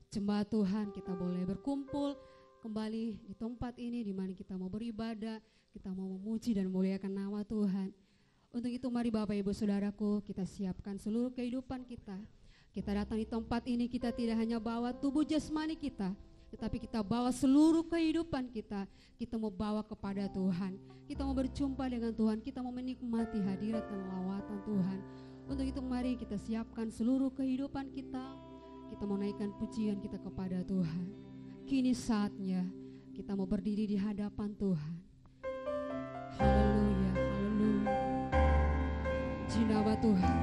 Jemaat Tuhan, kita boleh berkumpul kembali di tempat ini di mana kita mau beribadah, kita mau memuji dan memuliakan nama Tuhan. Untuk itu mari Bapak Ibu Saudaraku, kita siapkan seluruh kehidupan kita. Kita datang di tempat ini, kita tidak hanya bawa tubuh jasmani kita, tetapi kita bawa seluruh kehidupan kita. Kita mau bawa kepada Tuhan, kita mau berjumpa dengan Tuhan, kita mau menikmati hadirat dan lawatan Tuhan. Untuk itu mari kita siapkan seluruh kehidupan kita. Kita mau naikkan pujian kita kepada Tuhan. Kini saatnya kita mau berdiri di hadapan Tuhan. Haleluya, haleluya. Puji nama Tuhan.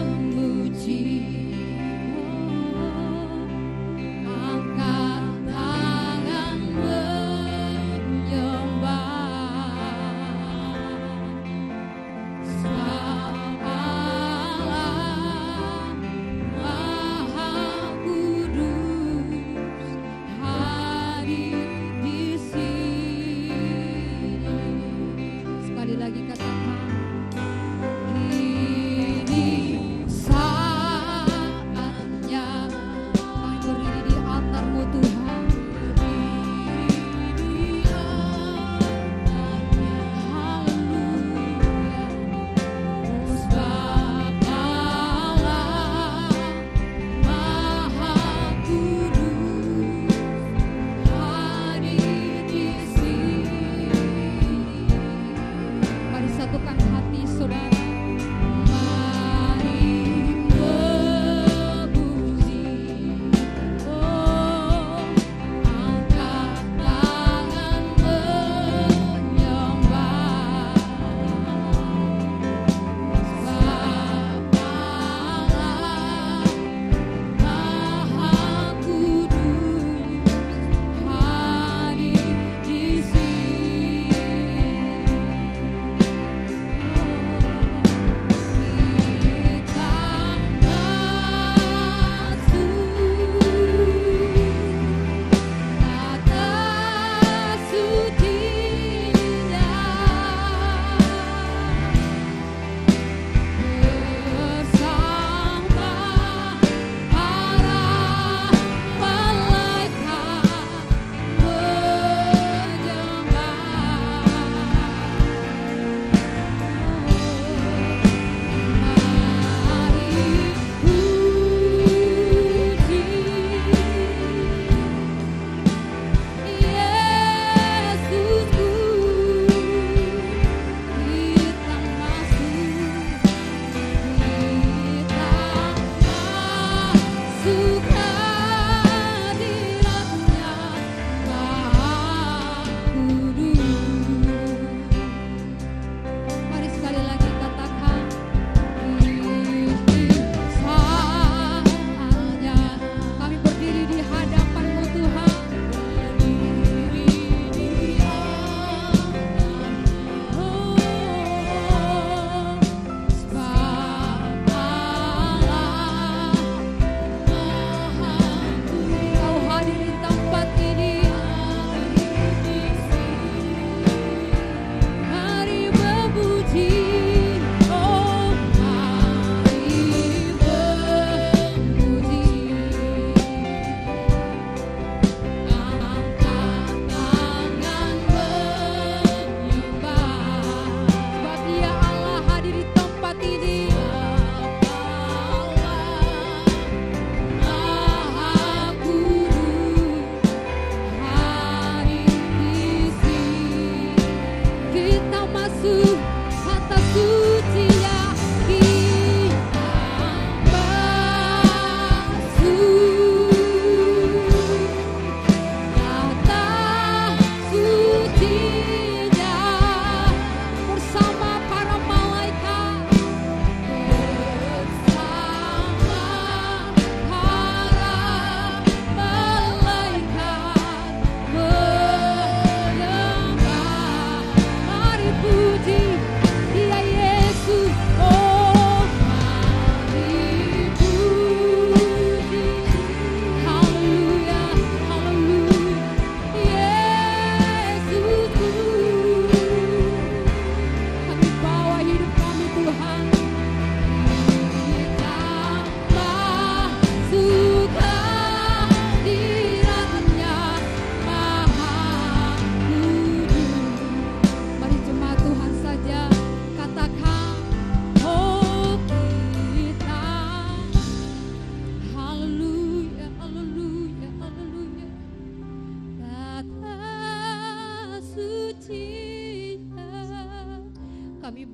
Memuji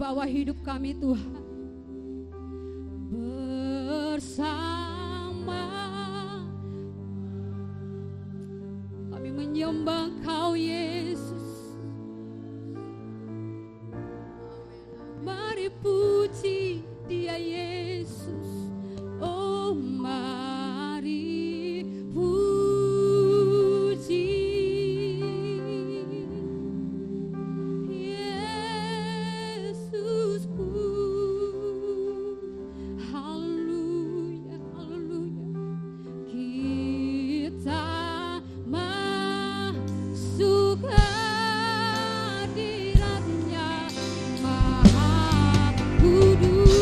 wibawa hidup kami Tuhan. Bersama kami menyembah Kau Yesus. Mari puji Dia Yesus. Oh mari puji Yesusku. Haleluya, haleluya. Kita masuk hadirat-Nya Maha Kudus.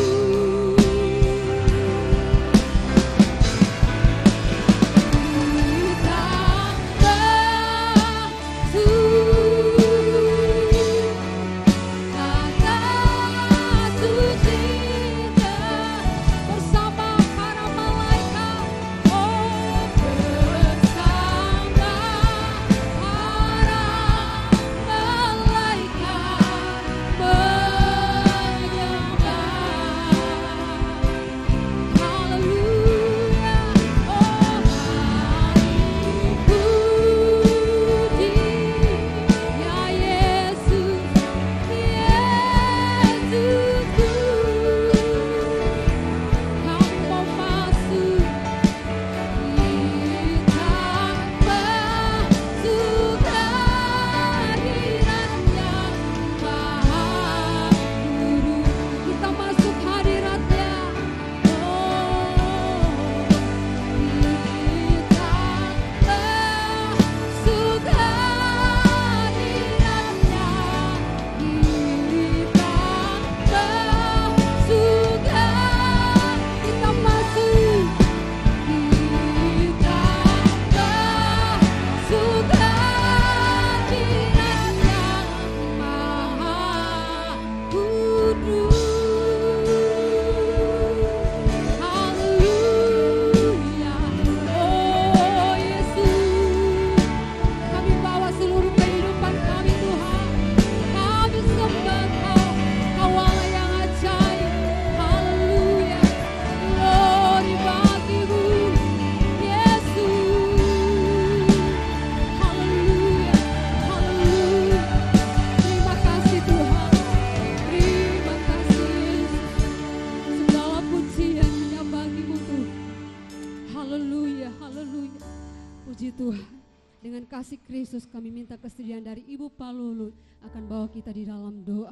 Kasih Kristus kami minta kesediaan dari Ibu Palulut akan bawa kita di dalam doa.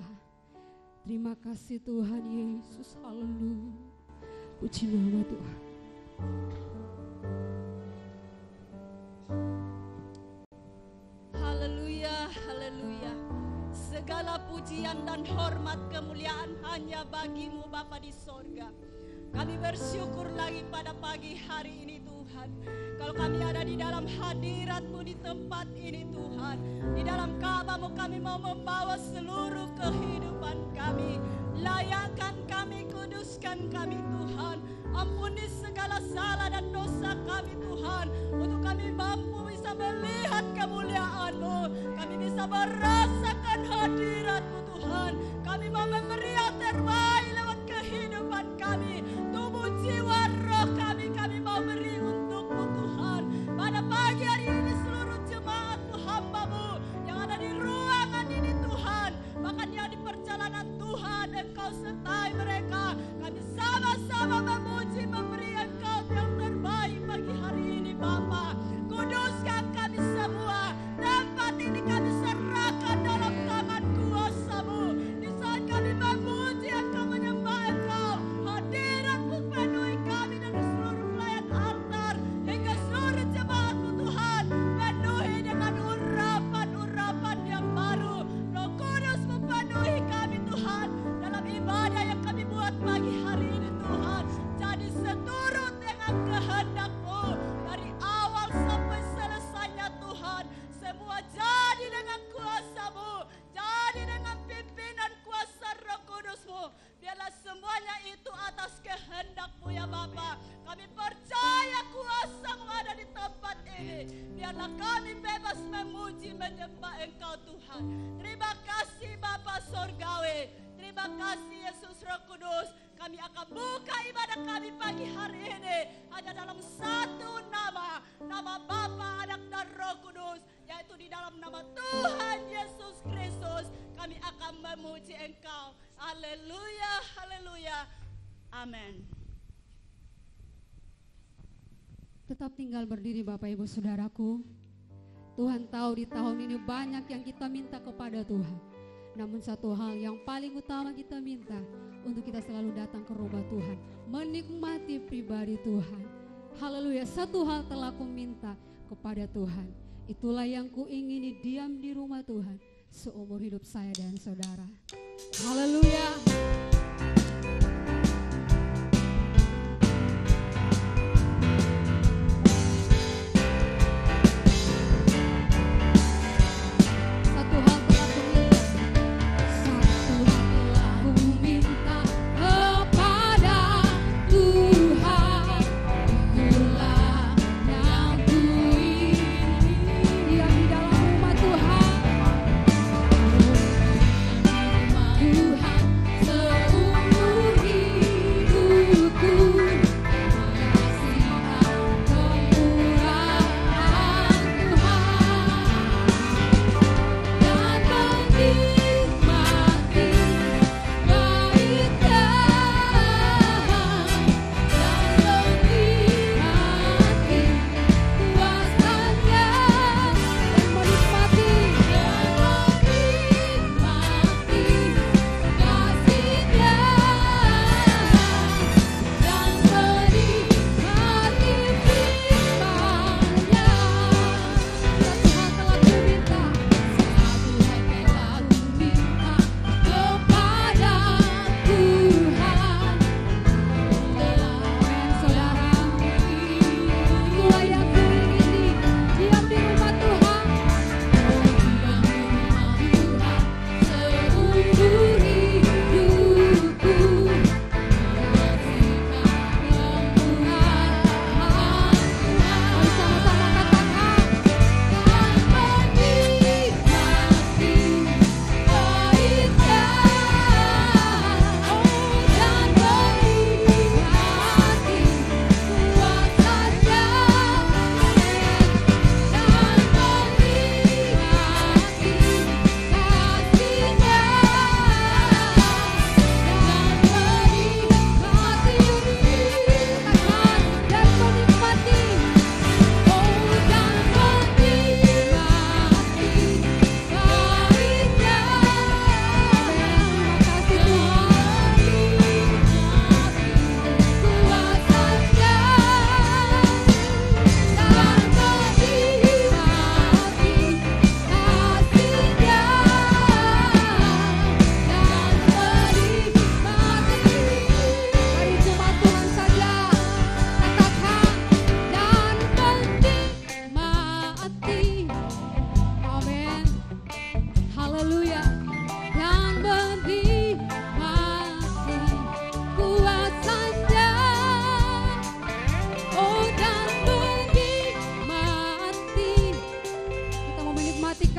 Terima kasih Tuhan Yesus, haleluya. Puji nama Tuhan. Haleluya, haleluya. Segala pujian dan hormat kemuliaan hanya bagi-Mu Bapa di sorga. Kami bersyukur lagi pada pagi hari ini Tuhan. Kalau kami ada di dalam hadirat-Mu di tempat ini Tuhan. Di dalam Ka'bah-Mu kami mau membawa seluruh kehidupan kami. Layakkan kami, kuduskan kami Tuhan. Ampuni segala salah dan dosa kami Tuhan. Untuk kami mampu bisa melihat kemuliaan-Mu. Kami bisa merasakan hadirat-Mu Tuhan. Kami mau memberi yang terbaik lewat kehidupan kami. Tubuh, jiwa, roh kami mau beri untuk-Mu Tuhan. Pada pagi hari ini seluruh jemaat-Mu, hamba-Mu yang ada di ruangan ini Tuhan. Bahkan yang di perjalanan Tuhan, Engkau sertai mereka. Kami sama-sama memuji, memberi Engkau yang terbaik pagi hari ini Bapa. Kuduskan kami semua. Tempat ini kami serahkan dalam tangan kuasa-Mu. Di saat kami memuji Engkau, menyembah Engkau, hadirat-Mu penuhi kami dan seluruh pelayan altar hingga seluruh jemaat-Mu Tuhan. Penuhi dengan urapan-urapan yang baru. Roh Kudus-Mu penuhi kami Tuhan dalam ibadah yang kami buat pagi hari ini Tuhan. Jadi seturut dengan kehendak-Mu dari awal sampai selesainya Tuhan. Semua jadi dengan kuasa-Mu, jadi dengan pimpinan kuasa Roh Kudus-Mu. Biarlah semuanya itu atas kehendak-Mu ya Bapa. Kami percaya kuasa-Mu ada di tempat ini. Biarlah kami bebas memuji, menyembah Engkau Tuhan. Terima kasih Bapa Sorgawi. Terima kasih Yesus Roh Kudus. Kami akan buka ibadah kami pagi hari ini hanya dalam satu nama. Nama Bapa, Anak dan Roh Kudus. Yaitu di dalam nama Tuhan Yesus Kristus. Kami akan memuji Engkau. Haleluya, haleluya. Amin. Tetap tinggal berdiri Bapak Ibu Saudaraku. Tuhan tahu di tahun ini banyak yang kita minta kepada Tuhan. Namun satu hal yang paling utama kita minta, untuk kita selalu datang ke rumah Tuhan, menikmati pribadi Tuhan. Haleluya, satu hal telah ku minta kepada Tuhan. Itulah yang ku ingini, diam di rumah Tuhan seumur hidup saya dan saudara. Haleluya.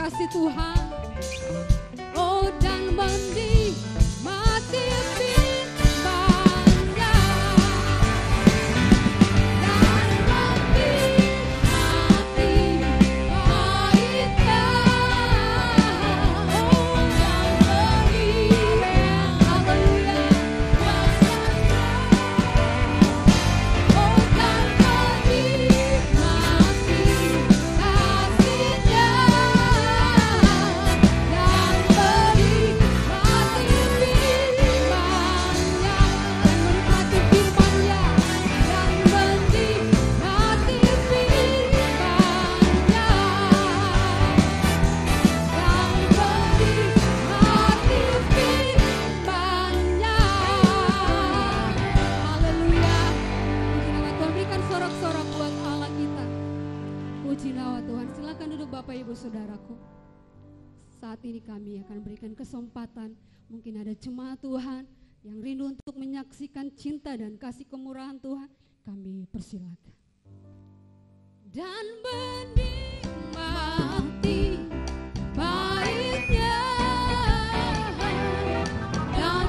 kasih Tuhan. Oh, dan menikmati firman-Nya, dan menikmati baiknya. Oh, dan haleluya, kuasanya. Oh, dan menikmati kasih-Nya, dan menikmati firman-Nya, dan menikmati firman-Nya, dan menikmati firman-Nya, dan menikmati firman-Nya. Haleluya. Puji nama Tuhan, berikan sorak-sorak buat Allah kita. Puji nama Tuhan. Silakan duduk Bapak Ibu Saudaraku. Saat ini kami akan berikan kesempatan, mungkin ada jemaat Tuhan yang rindu untuk menyaksikan cinta dan kasih kemurahan Tuhan, kami persilakan. Dan menikmati baiknya, dan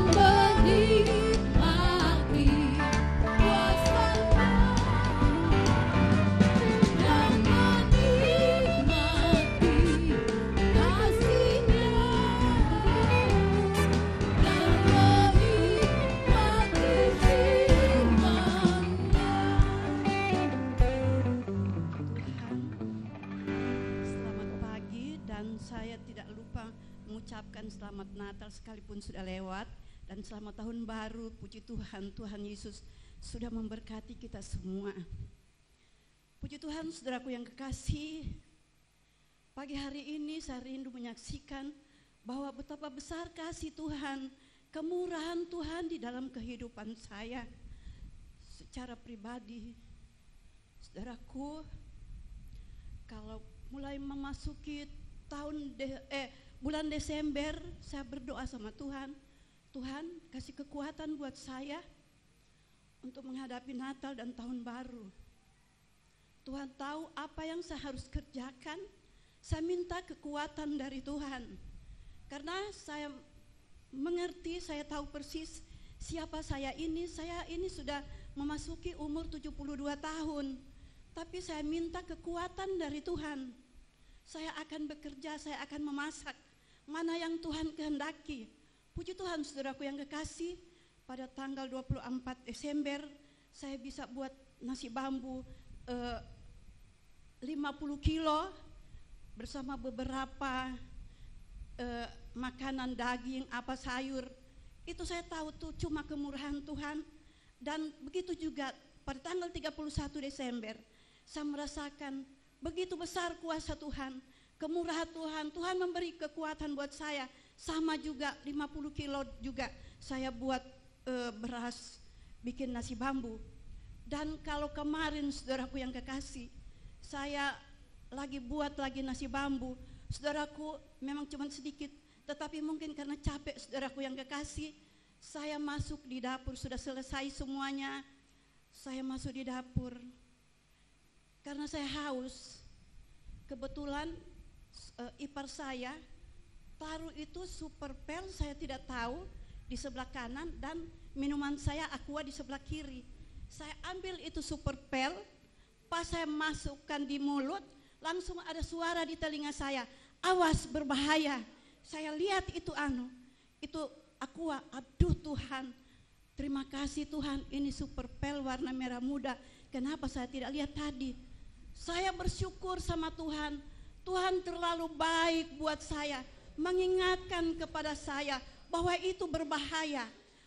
ucapkan selamat Natal sekalipun sudah lewat, dan selamat tahun baru. Puji Tuhan, Tuhan Yesus sudah memberkati kita semua. Puji Tuhan, saudaraku yang kekasih, pagi hari ini saya rindu menyaksikan bahwa betapa besar kasih Tuhan, kemurahan Tuhan di dalam kehidupan saya secara pribadi. Saudaraku, kalau mulai memasuki bulan Desember, saya berdoa sama Tuhan, Tuhan kasih kekuatan buat saya untuk menghadapi Natal dan tahun baru. Tuhan tahu apa yang saya harus kerjakan. Saya minta kekuatan dari Tuhan, karena saya mengerti, saya tahu persis siapa saya ini. Saya ini sudah memasuki umur 72 tahun, tapi saya minta kekuatan dari Tuhan. Saya akan bekerja, saya akan memasak mana yang Tuhan kehendaki. Puji Tuhan, saudaraku yang kekasih, pada tanggal 24 Desember saya bisa buat nasi bambu 50 kilo bersama beberapa makanan daging, sayur. Itu saya tahu tuh cuma kemurahan Tuhan. Dan begitu juga pada tanggal 31 Desember saya merasakan begitu besar kuasa Tuhan, kemurahan Tuhan. Tuhan memberi kekuatan buat saya. Sama juga 50 kilo juga saya buat beras, bikin nasi bambu. Dan kalau kemarin, saudaraku yang kekasih, saya buat lagi nasi bambu. Saudaraku, memang cuma sedikit, tetapi mungkin karena capek, saudaraku yang kekasih, saya masuk di dapur. Sudah selesai semuanya, saya masuk di dapur karena saya haus. Kebetulan ipar saya taruh itu super pel, saya tidak tahu, di sebelah kanan, dan minuman saya aqua di sebelah kiri. Saya ambil itu super pel, pas saya masukkan di mulut, langsung ada suara di telinga saya, awas berbahaya. Saya lihat itu itu aqua. Aduh Tuhan, terima kasih Tuhan, ini super pel warna merah muda. Kenapa saya tidak lihat tadi? Saya bersyukur sama Tuhan. Tuhan terlalu baik buat saya, mengingatkan kepada saya bahwa itu berbahaya.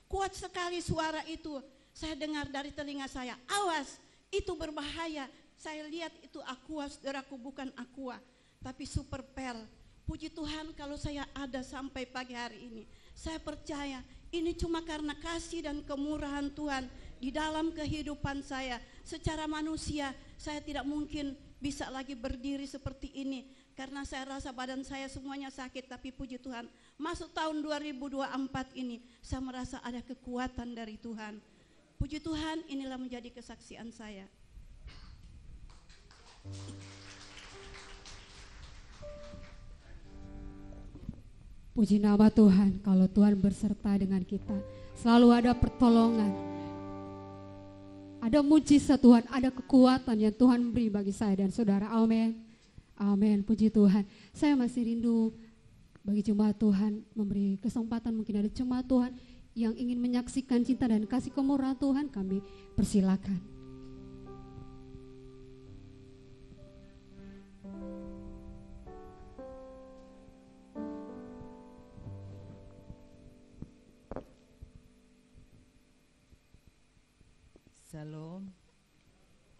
Kuat sekali suara itu, saya dengar dari telinga saya, awas, itu berbahaya. Saya lihat itu aqua, saudaraku, bukan aqua, tapi super pel. Puji Tuhan, kalau saya ada sampai pagi hari ini, saya percaya ini cuma karena kasih dan kemurahan Tuhan di dalam kehidupan saya. Secara manusia saya tidak mungkin bisa lagi berdiri seperti ini, karena saya rasa badan saya semuanya sakit. Tapi puji Tuhan, masuk tahun 2024 ini saya merasa ada kekuatan dari Tuhan. Puji Tuhan, inilah menjadi kesaksian saya. Puji nama Tuhan, kalau Tuhan berserta dengan kita, selalu ada pertolongan, ada mujizat Tuhan, ada kekuatan yang Tuhan beri bagi saya dan saudara. Amin, amin, puji Tuhan. Saya masih rindu bagi jemaat Tuhan, memberi kesempatan, mungkin ada jemaat Tuhan yang ingin menyaksikan cinta dan kasih kemurahan Tuhan, kami persilakan. Salam,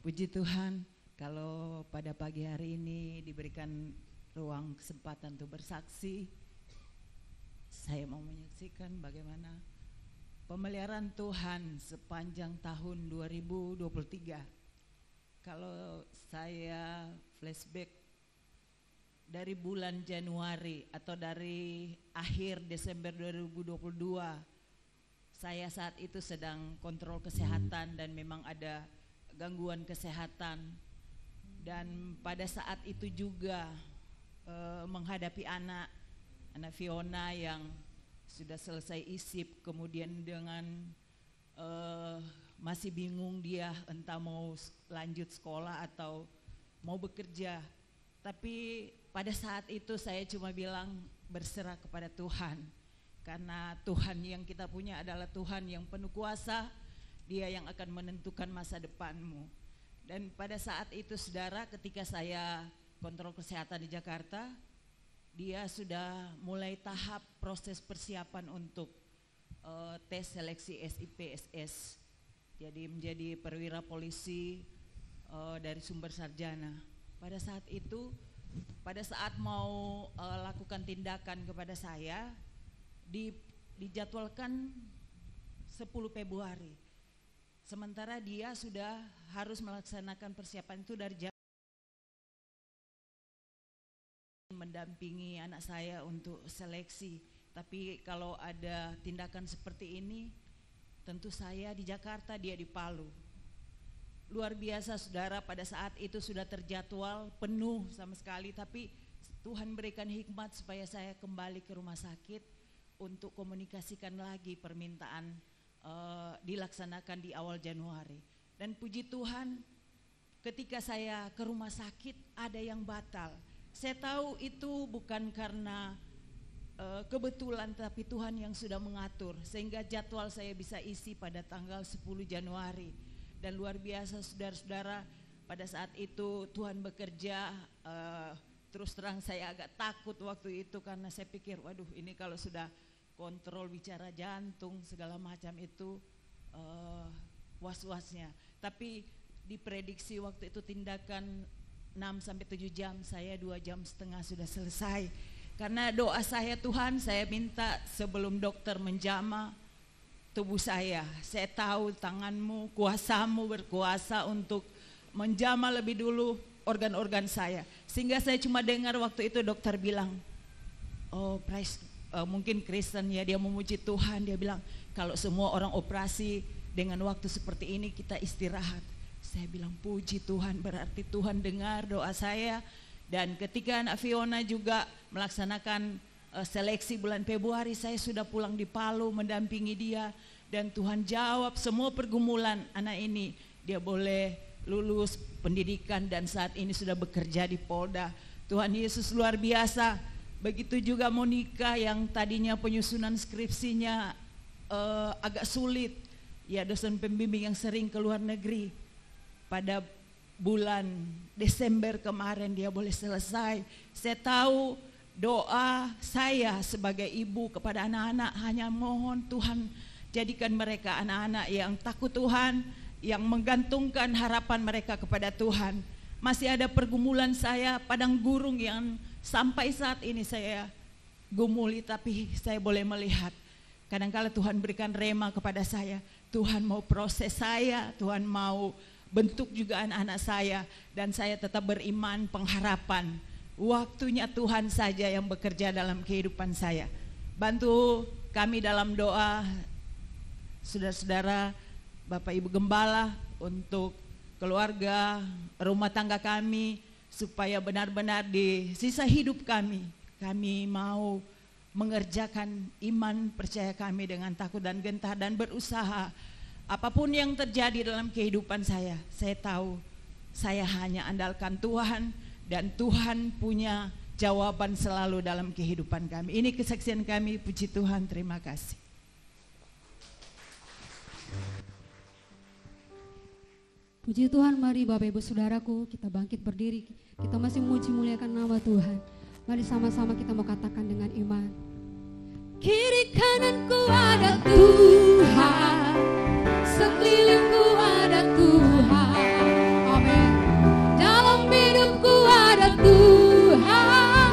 puji Tuhan kalau pada pagi hari ini diberikan ruang kesempatan untuk bersaksi. Saya mau menyaksikan bagaimana pemeliharaan Tuhan sepanjang tahun 2023. Kalau saya flashback dari bulan Januari atau dari akhir Desember 2022, saya saat itu sedang kontrol kesehatan dan memang ada gangguan kesehatan. Dan pada saat itu juga menghadapi anak Fiona yang sudah selesai isip, kemudian dengan masih bingung dia entah mau lanjut sekolah atau mau bekerja. Tapi pada saat itu saya cuma bilang berserah kepada Tuhan. Karena Tuhan yang kita punya adalah Tuhan yang penuh kuasa, Dia yang akan menentukan masa depanmu. Dan pada saat itu saudara, ketika saya kontrol kesehatan di Jakarta, dia sudah mulai tahap proses persiapan untuk tes seleksi SIPSS. Jadi menjadi perwira polisi dari sumber sarjana. Pada saat itu, pada saat mau lakukan tindakan kepada saya, dijadwalkan 10 Februari. Sementara dia sudah harus melaksanakan persiapan itu dari jam mendampingi anak saya untuk seleksi. Tapi kalau ada tindakan seperti ini, tentu saya di Jakarta, dia di Palu. Luar biasa saudara, pada saat itu sudah terjadwal penuh sama sekali, tapi Tuhan berikan hikmat supaya saya kembali ke rumah sakit untuk komunikasikan lagi permintaan dilaksanakan di awal Januari. Dan puji Tuhan, ketika saya ke rumah sakit ada yang batal. Saya tahu itu bukan karena kebetulan, tapi Tuhan yang sudah mengatur sehingga jadwal saya bisa isi pada tanggal 10 Januari. Dan luar biasa saudara-saudara, pada saat itu Tuhan bekerja. Terus terang saya agak takut waktu itu karena saya pikir, waduh ini kalau sudah kontrol bicara jantung segala macam itu was-wasnya. Tapi diprediksi waktu itu tindakan 6-7 jam, saya 2,5 jam sudah selesai. Karena doa saya, Tuhan saya minta sebelum dokter menjamah tubuh saya tahu tangan-Mu, kuasa-Mu berkuasa untuk menjamah lebih dulu organ-organ saya. Sehingga saya cuma dengar waktu itu dokter bilang, oh praise, mungkin Kristen ya, dia memuji Tuhan, dia bilang kalau semua orang operasi dengan waktu seperti ini kita istirahat. Saya bilang puji Tuhan, berarti Tuhan dengar doa saya. Dan ketika anak Fiona juga melaksanakan seleksi bulan Februari, saya sudah pulang di Palu mendampingi dia. Dan Tuhan jawab semua pergumulan anak ini. Dia boleh lulus pendidikan dan saat ini sudah bekerja di Polda. Tuhan Yesus luar biasa. Begitu juga Monica yang tadinya penyusunan skripsinya agak sulit. Ya, dosen pembimbing yang sering ke luar negeri. Pada bulan Desember kemarin dia boleh selesai. Saya tahu doa saya sebagai ibu kepada anak-anak hanya mohon Tuhan jadikan mereka anak-anak yang takut Tuhan, yang menggantungkan harapan mereka kepada Tuhan. Masih ada pergumulan saya, padang gurung yang sampai saat ini saya gumuli, tapi saya boleh melihat. Kadang-kala Tuhan berikan rema kepada saya, Tuhan mau proses saya, Tuhan mau bentuk juga anak-anak saya, dan saya tetap beriman, pengharapan. Waktunya Tuhan saja yang bekerja dalam kehidupan saya. Bantu kami dalam doa, saudara-saudara, Bapak Ibu Gembala, untuk keluarga, rumah tangga kami, supaya benar-benar di sisa hidup kami mau mengerjakan iman percaya kami dengan takut dan gentar dan berusaha. Apapun yang terjadi dalam kehidupan saya tahu saya hanya andalkan Tuhan dan Tuhan punya jawaban selalu dalam kehidupan kami. Ini kesaksian kami, puji Tuhan, terima kasih. Puji Tuhan, mari Bapak Ibu Saudaraku kita bangkit berdiri. Kita masih memuji muliakan nama Tuhan. Mari sama-sama kita mau katakan dengan iman. Kiri kananku ada Tuhan, sekelilingku ada Tuhan, amin. Dalam hidupku ada Tuhan,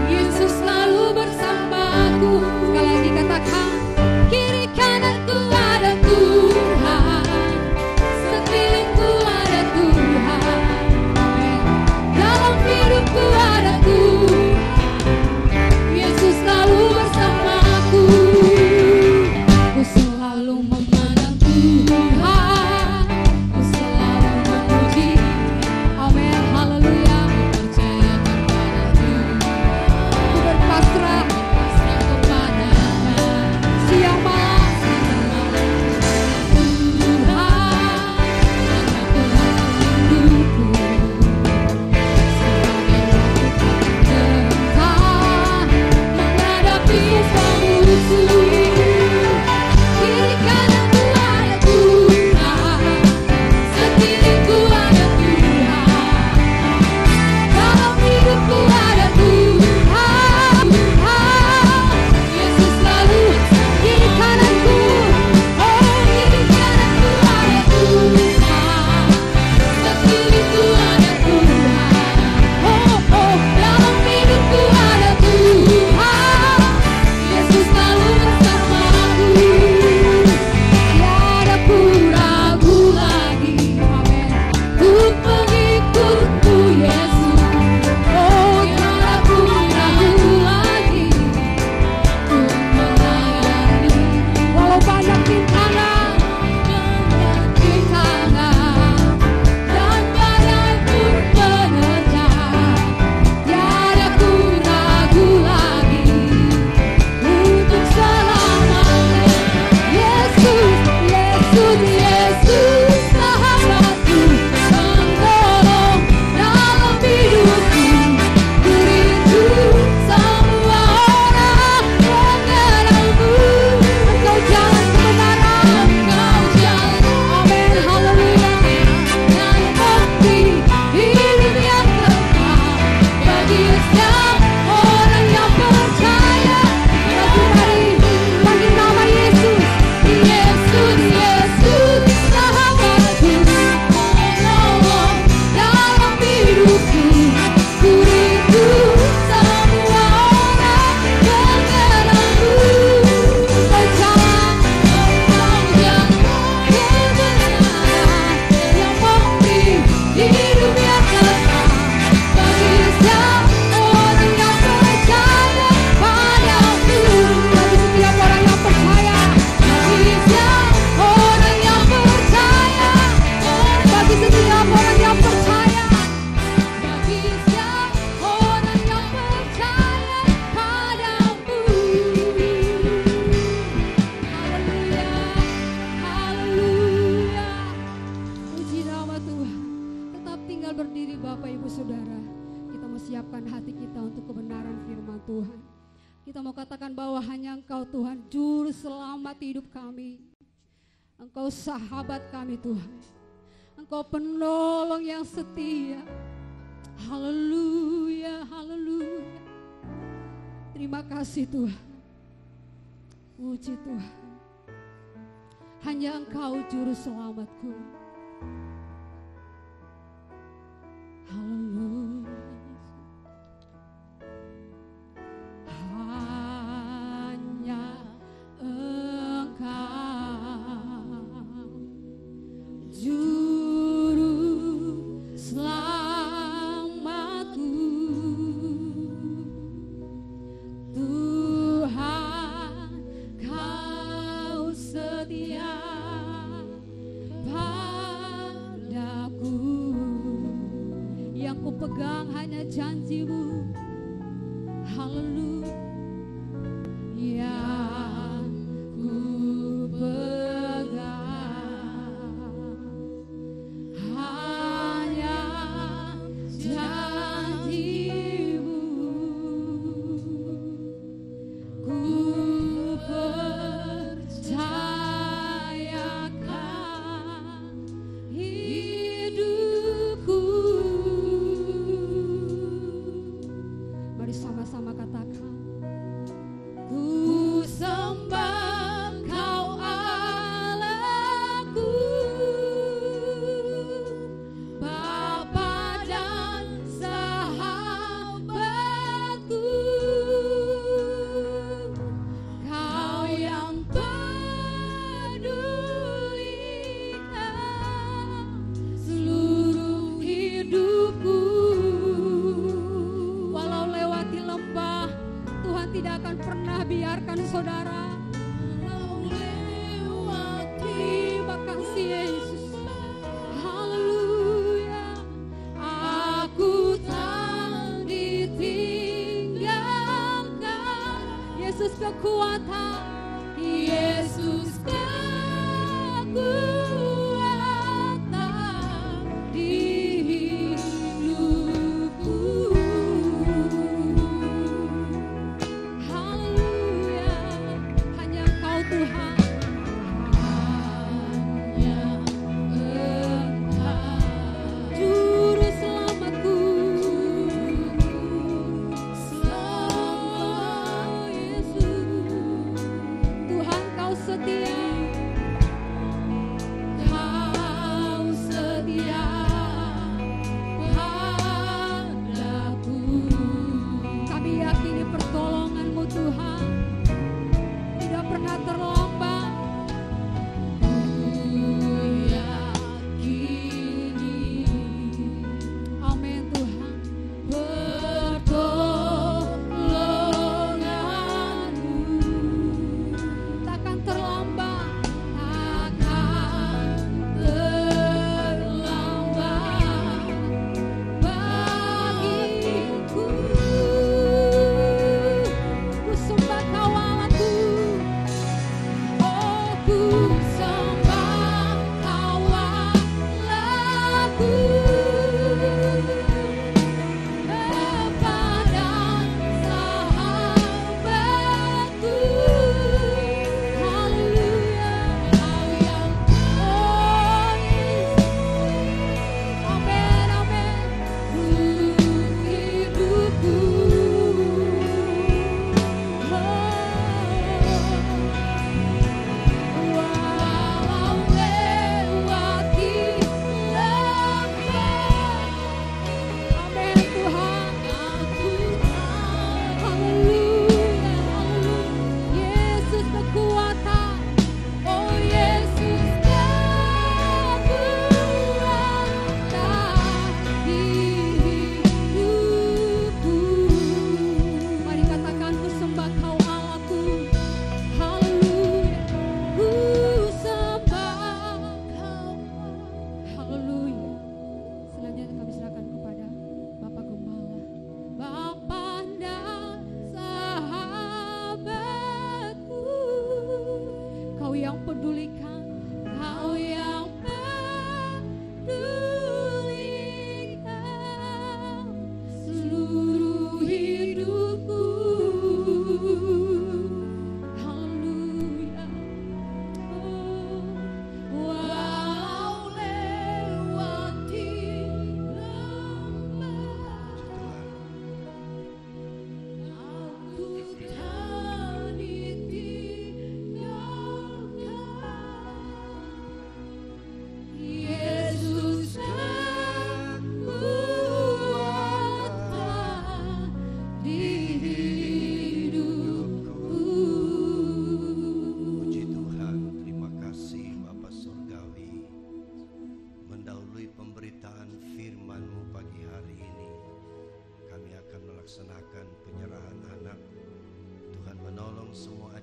Yesus selalu bersamaku. Sekali lagi katakan, kiri kananku ada Tuhan, sekelilingku ada Tuhan, amin. Dalam hidupku ada Tuhan, Yesus selalu bersamaku. tinggal berdiri Bapak Ibu Saudara, kita mau siapkan hati kita untuk kebenaran firman Tuhan. Kita mau katakan bahwa hanya Engkau Tuhan juru selamat hidup kami. Engkau sahabat kami Tuhan. Engkau penolong yang setia. Haleluya, haleluya. Terima kasih Tuhan. Puji Tuhan. Hanya Engkau juru selamatku. Haleluya. Hanya Engkau juru selamatku. Tuhan, Kau setia padaku. Yang ku pegang hanya janji-Mu. Haleluya. Yang ku pegang hanya janji-Mu. Ku percayakan hidupku. Mari sama-sama katakan. Ku sembah Kau Allahku, Bapa dan sahabatku. Kau yang pedulikan seluruh hidupku. Walau lewati lembah, Tuhan tidak akan pernah biarkan saudara. Terima kasih Yesus. Haleluya. Aku tak ditinggalkan. Yesus kekuatan. Yesus kekuatan di hidupku. Haleluya. Hanya Engkau Tuhan. Hanya Engkau juru selamatku. Selamat Yesus. Tuhan Kau setia. Kau setia padaku. Kami yakini pertolongan-Mu Tuhan tidak pernah terlambat. Ku yakini. Amin Tuhan. Pertolongan-Mu takkan terlambat, takkan terlambat bagiku. Ku sembah Kau Allahku. Oh, ku sembah Kau Allahku. Bapa dan sahabatku. Haleluya. Kau yang amin, amin. Hidupku. Walau lewati lembah,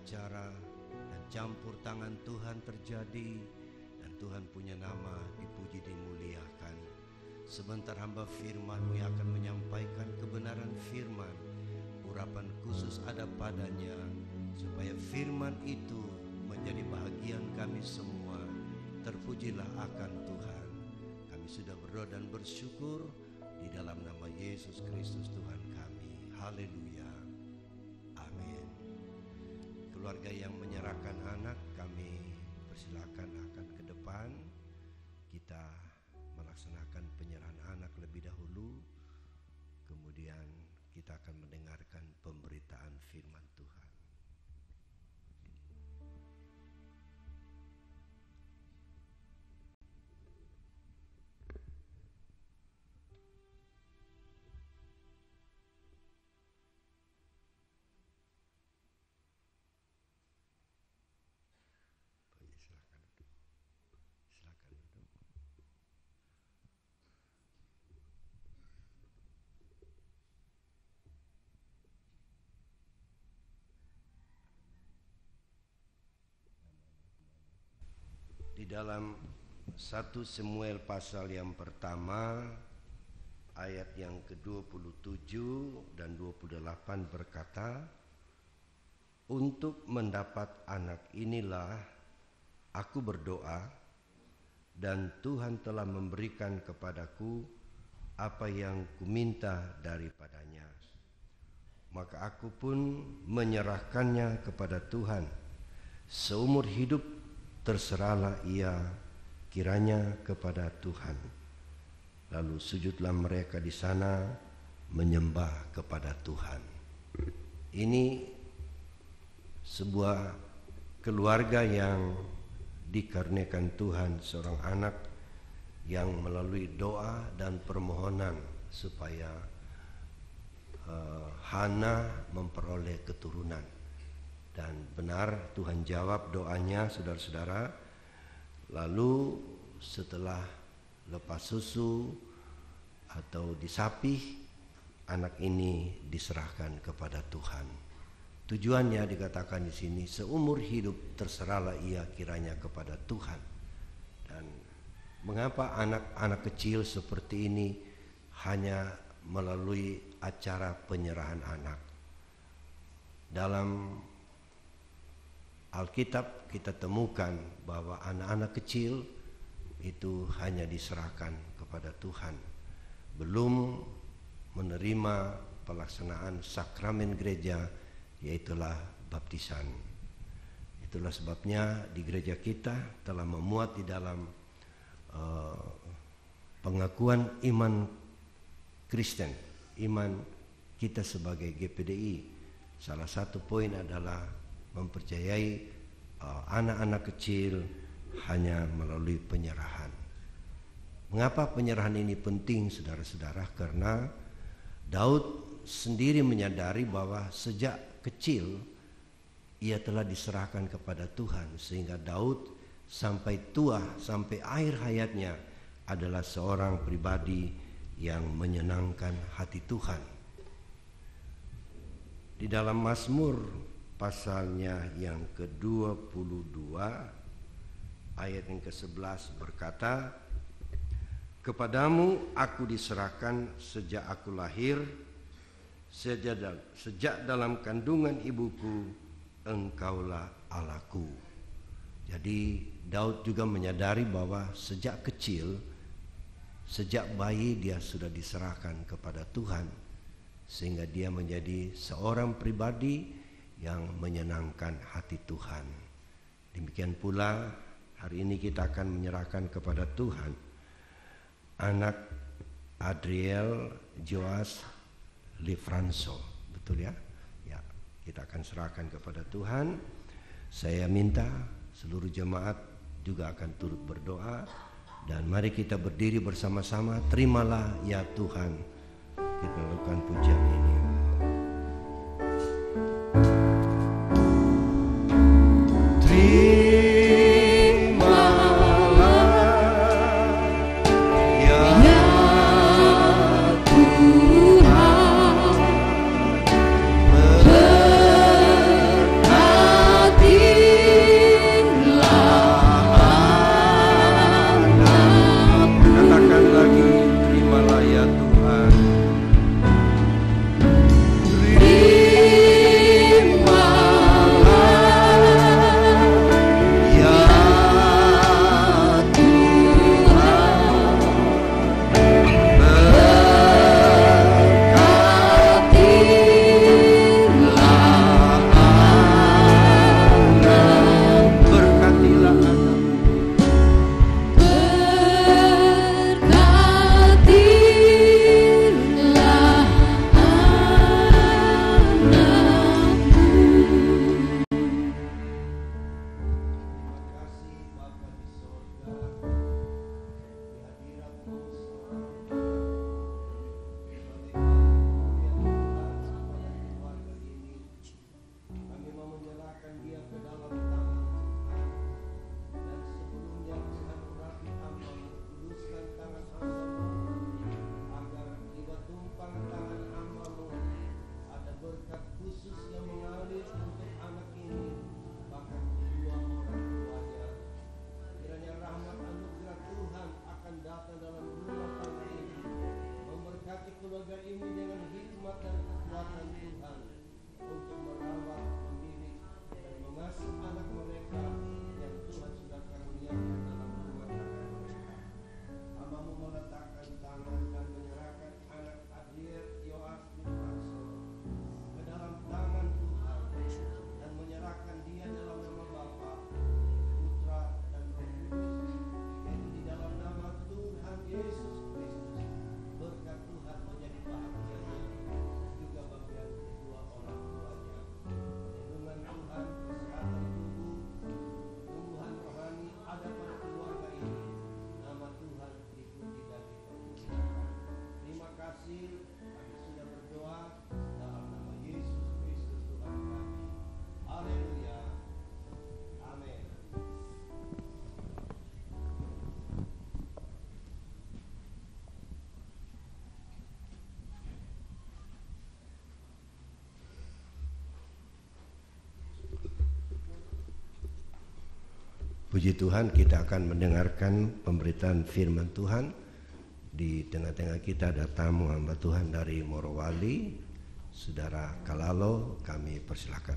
bicara dan campur tangan Tuhan terjadi, dan Tuhan punya nama dipuji dimuliakan. Sebentar hamba firman-Mu yang akan menyampaikan kebenaran firman, urapan khusus ada padanya, supaya firman itu menjadi bahagian kami semua. Terpujilah akan Tuhan. Kami sudah berdoa dan bersyukur di dalam nama Yesus Kristus Tuhan kami. Haleluya. Amin. Keluarga yang menyerahkan anak, kami persilakan akan ke depan. Kita melaksanakan penyerahan anak lebih dahulu, kemudian kita akan mendengarkan pemberitaan firman Tuhan. Silakan duduk. Di dalam 1 Samuel pasal yang pertama ayat yang ke-27 dan 28 berkata, untuk mendapat anak inilah aku berdoa, dan Tuhan telah memberikan kepadaku apa yang kuminta daripadanya. Maka aku pun menyerahkannya kepada Tuhan. Seumur hidup terserahlah ia kiranya kepada Tuhan. Lalu sujudlah mereka di sana menyembah kepada Tuhan. Ini sebuah keluarga yang dikaruniakan Tuhan, seorang anak yang melalui doa dan permohonan supaya Hana memperoleh keturunan. Dan benar Tuhan jawab doanya, saudara-saudara. Lalu setelah lepas susu atau disapih, anak ini diserahkan kepada Tuhan. Tujuannya dikatakan di sini, seumur hidup terserahlah ia kiranya kepada Tuhan. Dan mengapa anak-anak kecil seperti ini hanya melalui acara penyerahan anak? Dalam Alkitab kita temukan bahwa anak-anak kecil itu hanya diserahkan kepada Tuhan, belum menerima pelaksanaan sakramen gereja, yaitulah baptisan. Itulah sebabnya di gereja kita telah memuat di dalam pengakuan iman Kristen, iman kita sebagai GPDI. Salah satu poin adalah mempercayai anak-anak kecil hanya melalui penyerahan. Mengapa penyerahan ini penting, saudara-saudara? Karena Daud sendiri menyadari bahwa sejak kecil ia telah diserahkan kepada Tuhan, sehingga Daud sampai tua, sampai akhir hayatnya adalah seorang pribadi yang menyenangkan hati Tuhan. Di dalam Mazmur pasalnya yang ke-22 ayat yang ke-11 berkata, kepadamu aku diserahkan sejak aku lahir, sejak dalam kandungan ibuku engkaulah Allahku. Jadi Daud juga menyadari bahwa sejak kecil, sejak bayi dia sudah diserahkan kepada Tuhan, sehingga dia menjadi seorang pribadi yang menyenangkan hati Tuhan. Demikian pula hari ini kita akan menyerahkan kepada Tuhan anak Adriel Joas Lifranso, betul ya? Ya, kita akan serahkan kepada Tuhan. Saya minta seluruh jemaat juga akan turut berdoa, dan mari kita berdiri bersama-sama. Terimalah ya Tuhan, kita lakukan pujian ini. Puji Tuhan, kita akan mendengarkan pemberitaan firman Tuhan. Di tengah-tengah kita ada tamu hamba Tuhan dari Morowali, Saudara Kalalo, kami persilakan.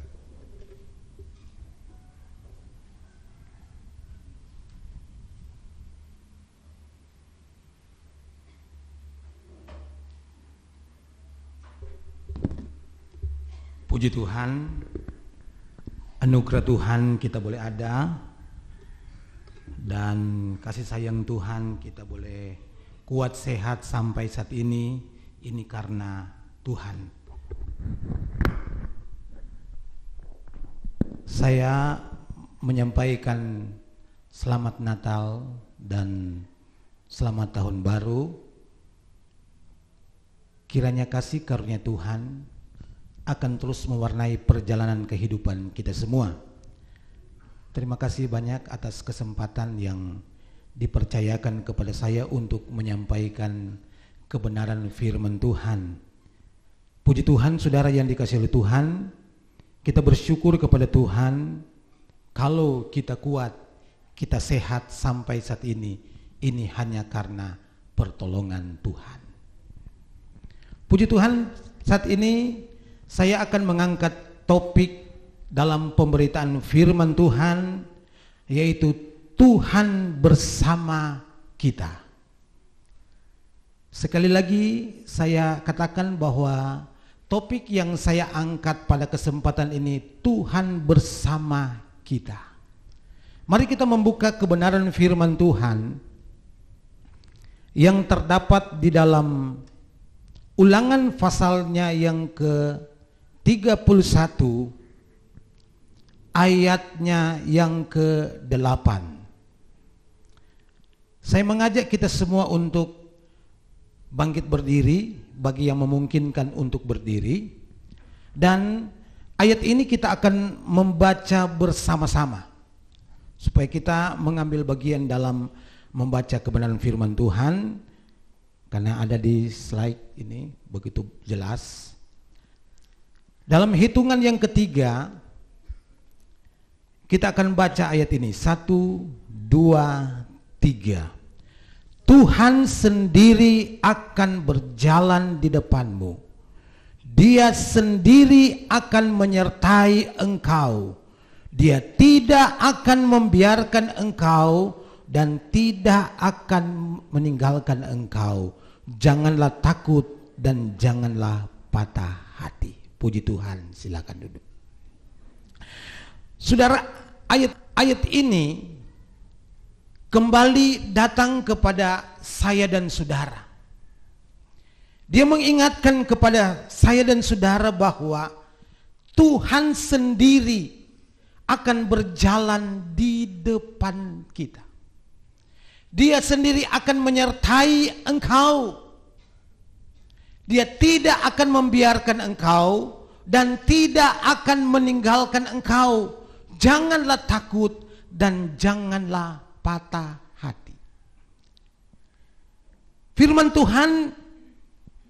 Puji Tuhan, anugerah Tuhan kita boleh ada, dan kasih sayang Tuhan kita boleh kuat sehat sampai saat ini karena Tuhan. Saya menyampaikan selamat Natal dan selamat Tahun Baru. Kiranya kasih karunia Tuhan akan terus mewarnai perjalanan kehidupan kita semua. Terima kasih banyak atas kesempatan yang dipercayakan kepada saya untuk menyampaikan kebenaran firman Tuhan. Puji Tuhan, saudara yang dikasihi oleh Tuhan, kita bersyukur kepada Tuhan kalau kita kuat, kita sehat sampai saat ini hanya karena pertolongan Tuhan. Puji Tuhan, saat ini saya akan mengangkat topik dalam pemberitaan firman Tuhan, yaitu Tuhan bersama kita. Sekali lagi saya katakan bahwa topik yang saya angkat pada kesempatan ini, Tuhan bersama kita. Mari kita membuka kebenaran firman Tuhan yang terdapat di dalam Ulangan pasalnya yang ke-31 ayatnya yang ke-8. Saya mengajak kita semua untuk bangkit berdiri bagi yang memungkinkan untuk berdiri, dan ayat ini kita akan membaca bersama-sama supaya kita mengambil bagian dalam membaca kebenaran firman Tuhan, karena ada di slide ini begitu jelas. Dalam hitungan yang ketiga kita akan baca ayat ini. 1, 2, 3. Tuhan sendiri akan berjalan di depanmu. Dia sendiri akan menyertai engkau. Dia tidak akan membiarkan engkau dan tidak akan meninggalkan engkau. Janganlah takut dan janganlah patah hati. Puji Tuhan, silakan duduk. Saudara, ayat ini kembali datang kepada saya dan saudara. Dia mengingatkan kepada saya dan saudara bahwa Tuhan sendiri akan berjalan di depan kita. Dia sendiri akan menyertai engkau. Dia tidak akan membiarkan engkau dan tidak akan meninggalkan engkau. Janganlah takut dan janganlah patah hati. Firman Tuhan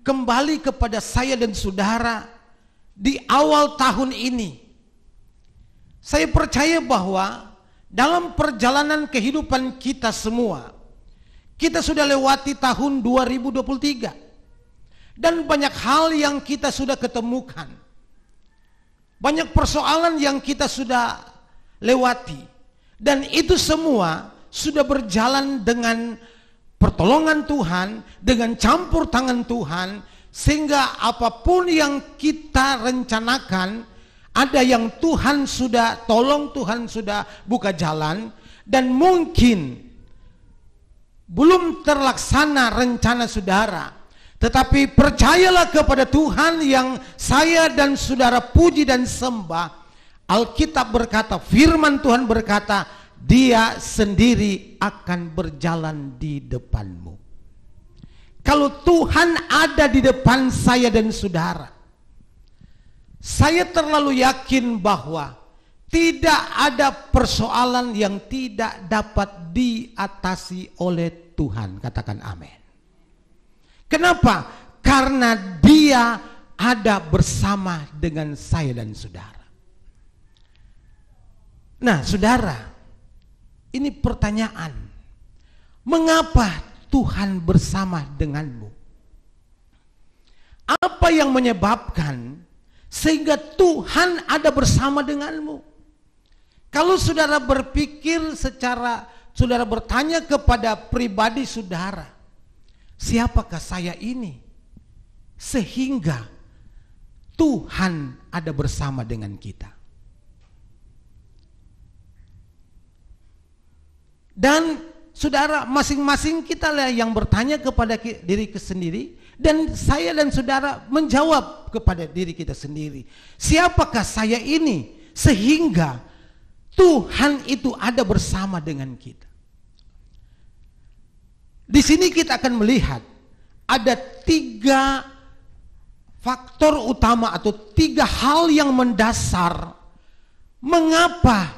kembali kepada saya dan saudara di awal tahun ini. Saya percaya bahwa dalam perjalanan kehidupan kita semua, kita sudah lewati tahun 2023 dan banyak hal yang kita sudah ketemukan, banyak persoalan yang kita sudah lewati, dan itu semua sudah berjalan dengan pertolongan Tuhan, dengan campur tangan Tuhan, sehingga apapun yang kita rencanakan, ada yang Tuhan sudah tolong, Tuhan sudah buka jalan, dan mungkin belum terlaksana rencana saudara, tetapi percayalah kepada Tuhan yang saya dan saudara puji dan sembah. Alkitab berkata, firman Tuhan berkata, Dia sendiri akan berjalan di depanmu. Kalau Tuhan ada di depan saya dan saudara, saya terlalu yakin bahwa tidak ada persoalan yang tidak dapat diatasi oleh Tuhan. Katakan amin. Kenapa? Karena Dia ada bersama dengan saya dan saudara. Nah, saudara, Ini pertanyaan. Mengapa Tuhan bersama denganmu? Apa yang menyebabkan sehingga Tuhan ada bersama denganmu? Kalau saudara berpikir saudara bertanya kepada pribadi saudara, siapakah saya ini sehingga Tuhan ada bersama dengan kita? Dan saudara, masing-masing kita lah yang bertanya kepada diri kita sendiri, dan saya dan saudara menjawab kepada diri kita sendiri, siapakah saya ini sehingga Tuhan itu ada bersama dengan kita. Di sini kita akan melihat ada 3 faktor utama atau 3 hal yang mendasar mengapa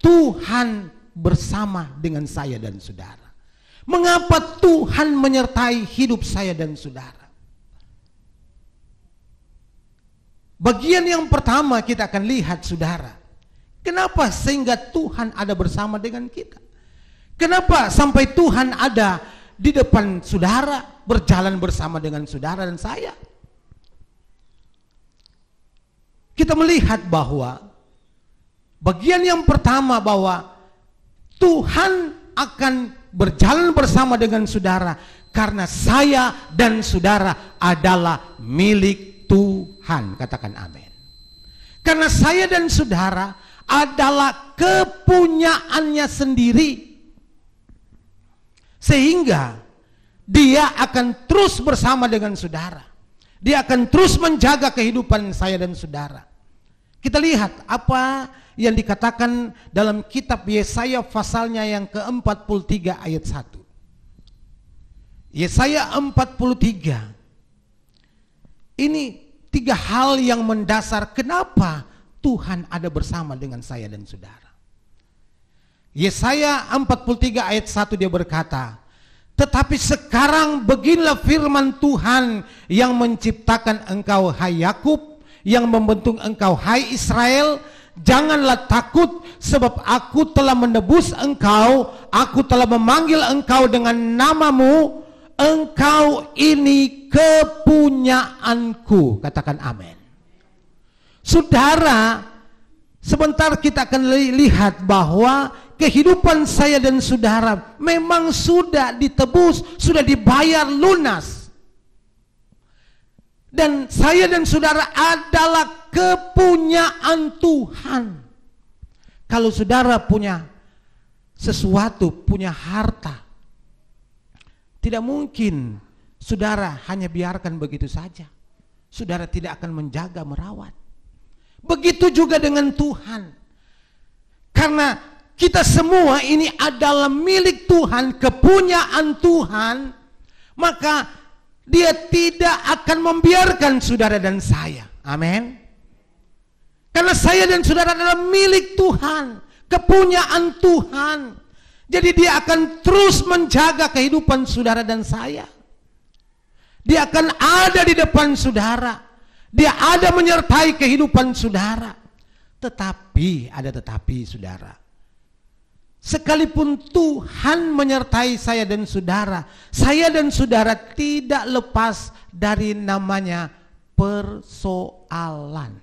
Tuhan bersama dengan saya dan saudara. Mengapa Tuhan menyertai hidup saya dan saudara? Bagian yang pertama kita akan lihat saudara, kenapa sehingga Tuhan ada bersama dengan kita? Kenapa sampai Tuhan ada di depan saudara, berjalan bersama dengan saudara dan saya? Kita melihat bahwa bagian yang pertama bahwa Tuhan akan berjalan bersama dengan saudara karena saya dan saudara adalah milik Tuhan. Katakan amin. Karena saya dan saudara adalah kepunyaannya sendiri, sehingga dia akan terus bersama dengan saudara. Dia akan terus menjaga kehidupan saya dan saudara. Kita lihat apa yang dikatakan dalam kitab Yesaya pasalnya yang ke-43 ayat 1. Yesaya 43. Ini 3 hal yang mendasar kenapa Tuhan ada bersama dengan saya dan saudara. Yesaya 43 ayat 1 dia berkata, tetapi sekarang beginilah firman Tuhan yang menciptakan engkau hai Yakub, yang membentuk engkau hai Israel. Janganlah takut, sebab aku telah menebus engkau, aku telah memanggil engkau dengan namamu, engkau ini kepunyaanku. Katakan amin. Saudara, sebentar kita akan lihat bahwa kehidupan saya dan saudara memang sudah ditebus, sudah dibayar lunas. Dan saya dan saudara adalah kepunyaan Tuhan. Kalau saudara punya sesuatu, punya harta, tidak mungkin saudara hanya biarkan begitu saja. Saudara tidak akan menjaga, merawat. Begitu juga dengan Tuhan. Karena kita semua ini adalah milik Tuhan, kepunyaan Tuhan, maka Dia tidak akan membiarkan saudara dan saya. Amin. Karena saya dan saudara adalah milik Tuhan, kepunyaan Tuhan. Jadi Dia akan terus menjaga kehidupan saudara dan saya. Dia akan ada di depan saudara. Dia ada menyertai kehidupan saudara. Tetapi, ada tetapi saudara, sekalipun Tuhan menyertai saya dan saudara tidak lepas dari namanya persoalan.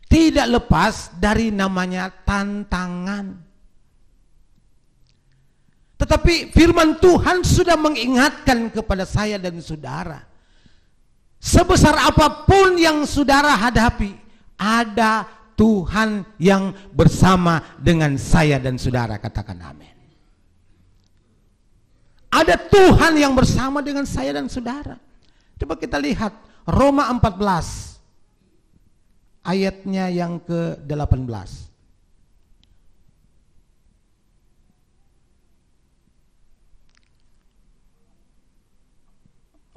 Tidak lepas dari namanya tantangan. Tetapi firman Tuhan sudah mengingatkan kepada saya dan saudara, sebesar apapun yang saudara hadapi, ada Tuhan yang bersama dengan saya dan saudara. Katakan amin. Ada Tuhan yang bersama dengan saya dan saudara. Coba kita lihat Roma 14 ayatnya yang ke-18.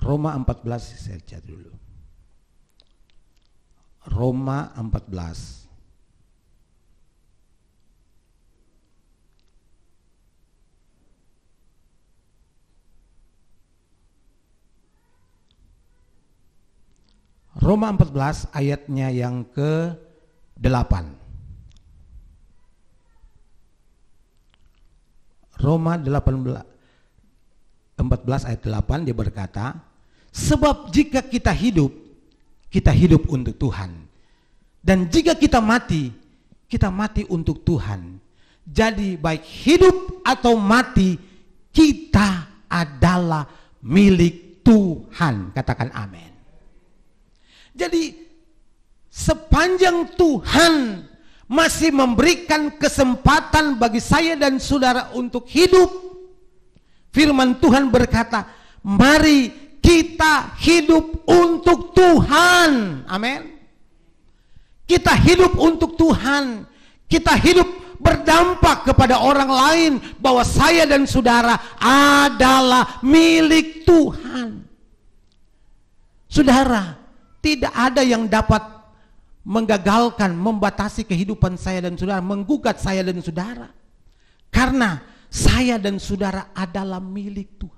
Roma 14 saya cari dulu. Roma 14 Roma 14 ayatnya yang ke-8. Roma 14 ayat 8 dia berkata, sebab jika kita hidup untuk Tuhan. Dan jika kita mati untuk Tuhan. Jadi baik hidup atau mati, kita adalah milik Tuhan. Katakan amin. Jadi sepanjang Tuhan masih memberikan kesempatan bagi saya dan saudara untuk hidup, firman Tuhan berkata, mari kita hidup untuk Tuhan. Amin. Kita hidup untuk Tuhan. Kita hidup berdampak kepada orang lain bahwa saya dan saudara adalah milik Tuhan. Saudara, tidak ada yang dapat menggagalkan, membatasi kehidupan saya dan saudara, menggugat saya dan saudara. Karena saya dan saudara adalah milik Tuhan.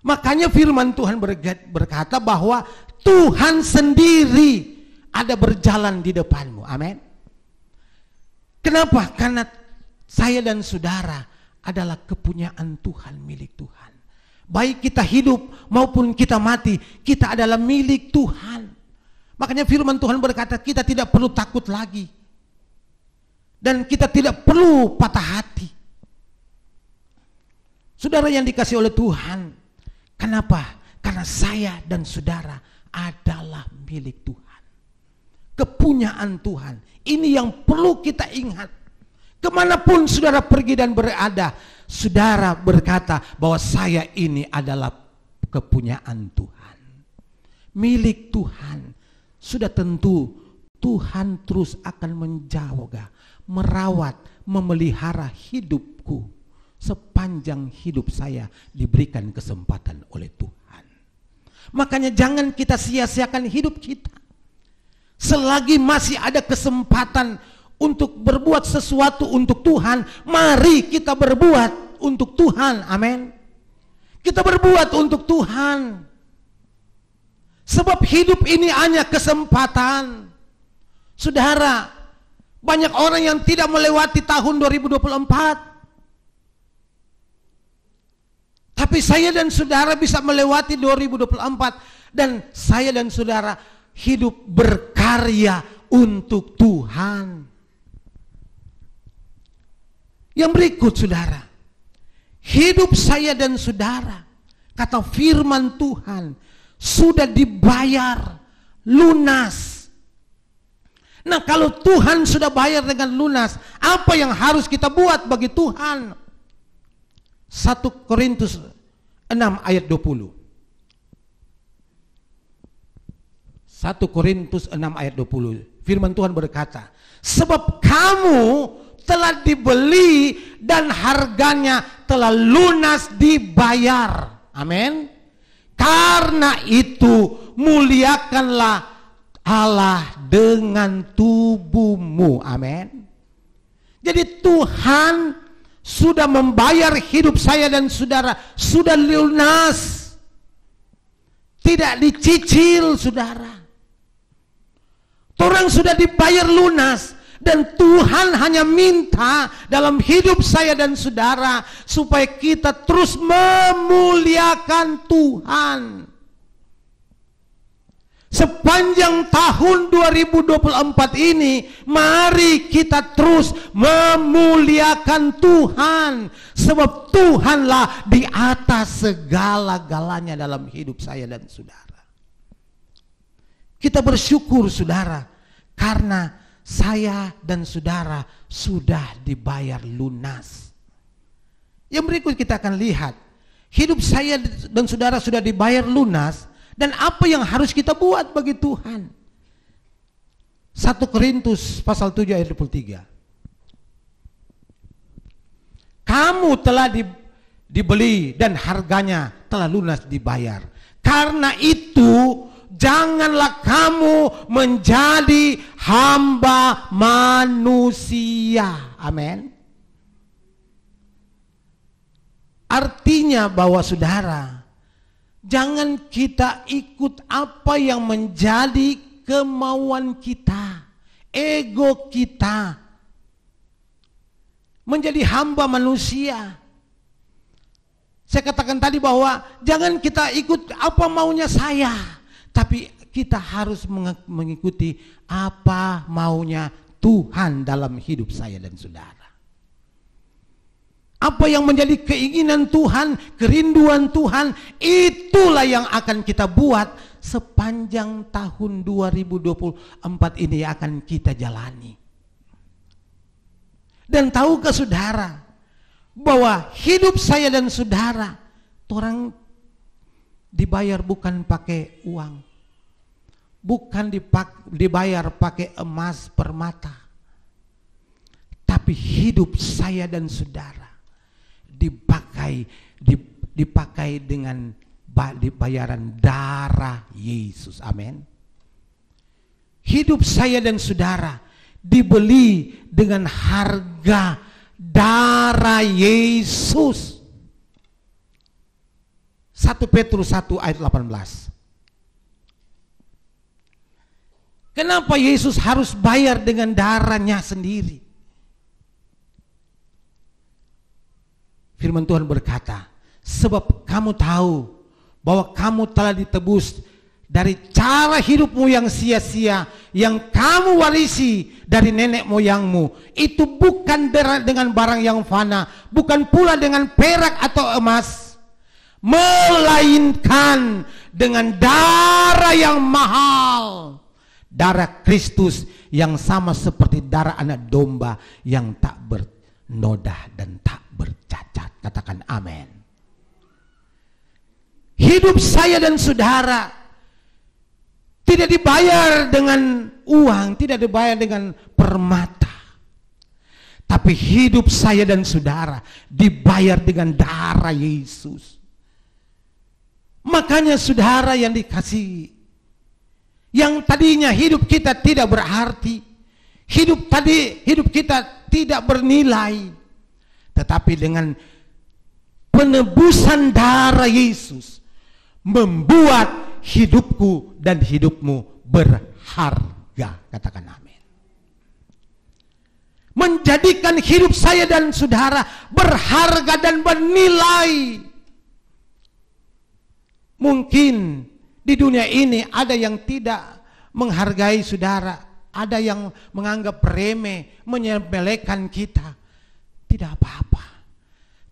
Makanya firman Tuhan berkata bahwa Tuhan sendiri ada berjalan di depanmu. Amin. Kenapa? Karena saya dan saudara adalah kepunyaan Tuhan, milik Tuhan. Baik kita hidup maupun kita mati, kita adalah milik Tuhan. Makanya firman Tuhan berkata kita tidak perlu takut lagi. Dan kita tidak perlu patah hati. Saudara yang dikasihi oleh Tuhan, kenapa? Karena saya dan saudara adalah milik Tuhan. Kepunyaan Tuhan. Ini yang perlu kita ingat. Kemanapun saudara pergi dan berada, saudara berkata bahwa saya ini adalah kepunyaan Tuhan. Milik Tuhan. Sudah tentu Tuhan terus akan menjaga, merawat, memelihara hidupku. Sepanjang hidup saya diberikan kesempatan oleh Tuhan. Makanya jangan kita sia-siakan hidup kita. Selagi masih ada kesempatan untuk berbuat sesuatu untuk Tuhan, mari kita berbuat untuk Tuhan. Amin. Kita berbuat untuk Tuhan. Sebab hidup ini hanya kesempatan. Saudara, banyak orang yang tidak melewati tahun 2024. Tapi saya dan saudara bisa melewati 2024. Dan saya dan saudara hidup berkarya untuk Tuhan. Yang berikut saudara, hidup saya dan saudara, kata firman Tuhan, sudah dibayar lunas. Nah, kalau Tuhan sudah bayar dengan lunas, apa yang harus kita buat bagi Tuhan? 1 Korintus 6 ayat 20. 1 Korintus 6 ayat 20. Firman Tuhan berkata, sebab kamu telah dibeli dan harganya telah lunas dibayar. Amin. Karena itu muliakanlah Allah dengan tubuhmu. Amin. Jadi Tuhan sudah membayar hidup saya dan saudara, sudah lunas. Tidak dicicil saudara. Orang sudah dibayar lunas. Dan Tuhan hanya minta dalam hidup saya dan saudara supaya kita terus memuliakan Tuhan. Sepanjang tahun 2024 ini, mari kita terus memuliakan Tuhan. Sebab Tuhanlah di atas segala-galanya dalam hidup saya dan saudara. Kita bersyukur saudara, karena saya dan saudara sudah dibayar lunas. Yang berikut kita akan lihat, hidup saya dan saudara sudah dibayar lunas. Dan apa yang harus kita buat bagi Tuhan? 1 Korintus pasal 7 ayat 23. Kamu telah dibeli dan harganya telah lunas dibayar. Karena itu janganlah kamu menjadi hamba manusia. Amin. Artinya bahwa saudara, jangan kita ikut apa yang menjadi kemauan kita, ego kita. menjadi hamba manusia. Saya katakan tadi bahwa jangan kita ikut apa maunya saya, tapi kita harus mengikuti apa maunya Tuhan dalam hidup saya dan saudara. Apa yang menjadi keinginan Tuhan, kerinduan Tuhan, itulah yang akan kita buat sepanjang tahun 2024 ini akan kita jalani. Dan tahukah saudara bahwa hidup saya dan saudara, orang dibayar bukan pakai uang, bukan dibayar pakai emas permata, tapi hidup saya dan saudara dipakai dengan bayaran darah Yesus. Amin. Hidup saya dan saudara dibeli dengan harga darah Yesus. 1 Petrus 1 ayat 18. Kenapa Yesus harus bayar dengan darahnya sendiri? Firman Tuhan berkata, sebab kamu tahu bahwa kamu telah ditebus dari cara hidupmu yang sia-sia yang kamu warisi dari nenek moyangmu. Itu bukan dengan barang yang fana, bukan pula dengan perak atau emas, melainkan dengan darah yang mahal, darah Kristus yang sama seperti darah anak domba yang tak bernoda dan tak bercacat. Katakan amin. Hidup saya dan saudara tidak dibayar dengan uang, tidak dibayar dengan permata, tapi hidup saya dan saudara dibayar dengan darah Yesus. Makanya saudara yang dikasihi, yang tadinya hidup kita tidak berarti, hidup kita tidak bernilai, tetapi dengan penebusan darah Yesus membuat hidupku dan hidupmu berharga. Katakan amin. Menjadikan hidup saya dan saudara berharga dan bernilai. Mungkin di dunia ini ada yang tidak menghargai saudara, ada yang menganggap remeh, menyepelekan kita. Tidak apa-apa.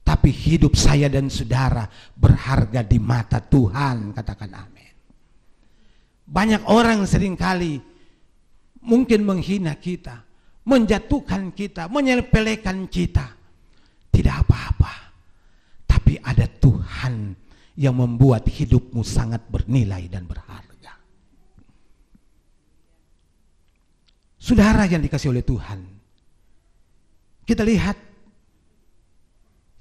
Tapi hidup saya dan saudara berharga di mata Tuhan. Katakan amin. Banyak orang seringkali mungkin menghina kita, menjatuhkan kita, menyepelekan kita. Tidak apa-apa. Tapi ada Tuhan yang membuat hidupmu sangat bernilai dan berharga. Saudara yang dikasihi oleh Tuhan, kita lihat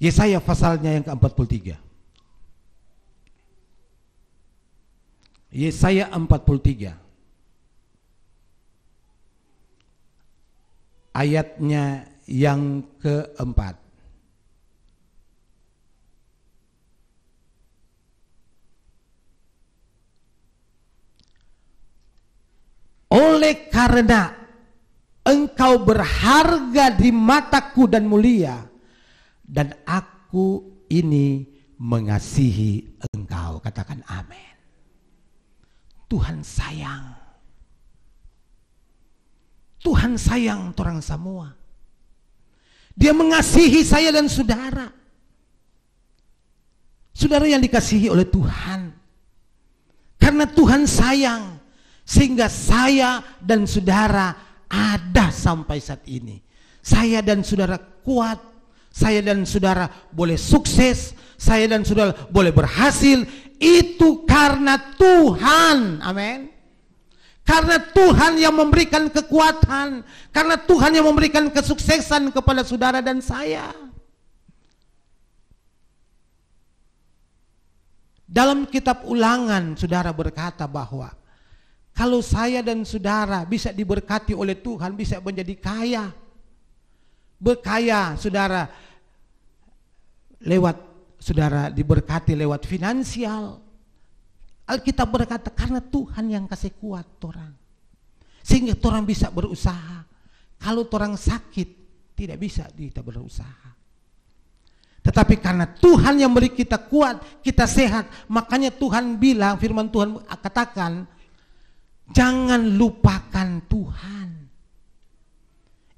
Yesaya pasalnya yang ke-43. Yesaya 43. Ayatnya yang ke-4. Oleh karena engkau berharga di mataku dan mulia, dan aku ini mengasihi engkau. Katakan amin. Tuhan sayang. Tuhan sayang orang semua. Dia mengasihi saya dan saudara. Saudara yang dikasihi oleh Tuhan. Karena Tuhan sayang, sehingga saya dan saudara ada sampai saat ini. Saya dan saudara kuat. Saya dan saudara boleh sukses, saya dan saudara boleh berhasil, itu karena Tuhan. Amin. Karena Tuhan yang memberikan kekuatan, karena Tuhan yang memberikan kesuksesan kepada saudara dan saya. Dalam kitab Ulangan, saudara berkata bahwa kalau saya dan saudara bisa diberkati oleh Tuhan, bisa menjadi kaya. Berkaya, saudara, lewat saudara diberkati lewat finansial. Alkitab berkata karena Tuhan yang kasih kuat orang, sehingga orang bisa berusaha. Kalau orang sakit tidak bisa kita berusaha. Tetapi karena Tuhan yang beri kita kuat, kita sehat, makanya Tuhan bilang, firman Tuhan katakan, jangan lupakan Tuhan.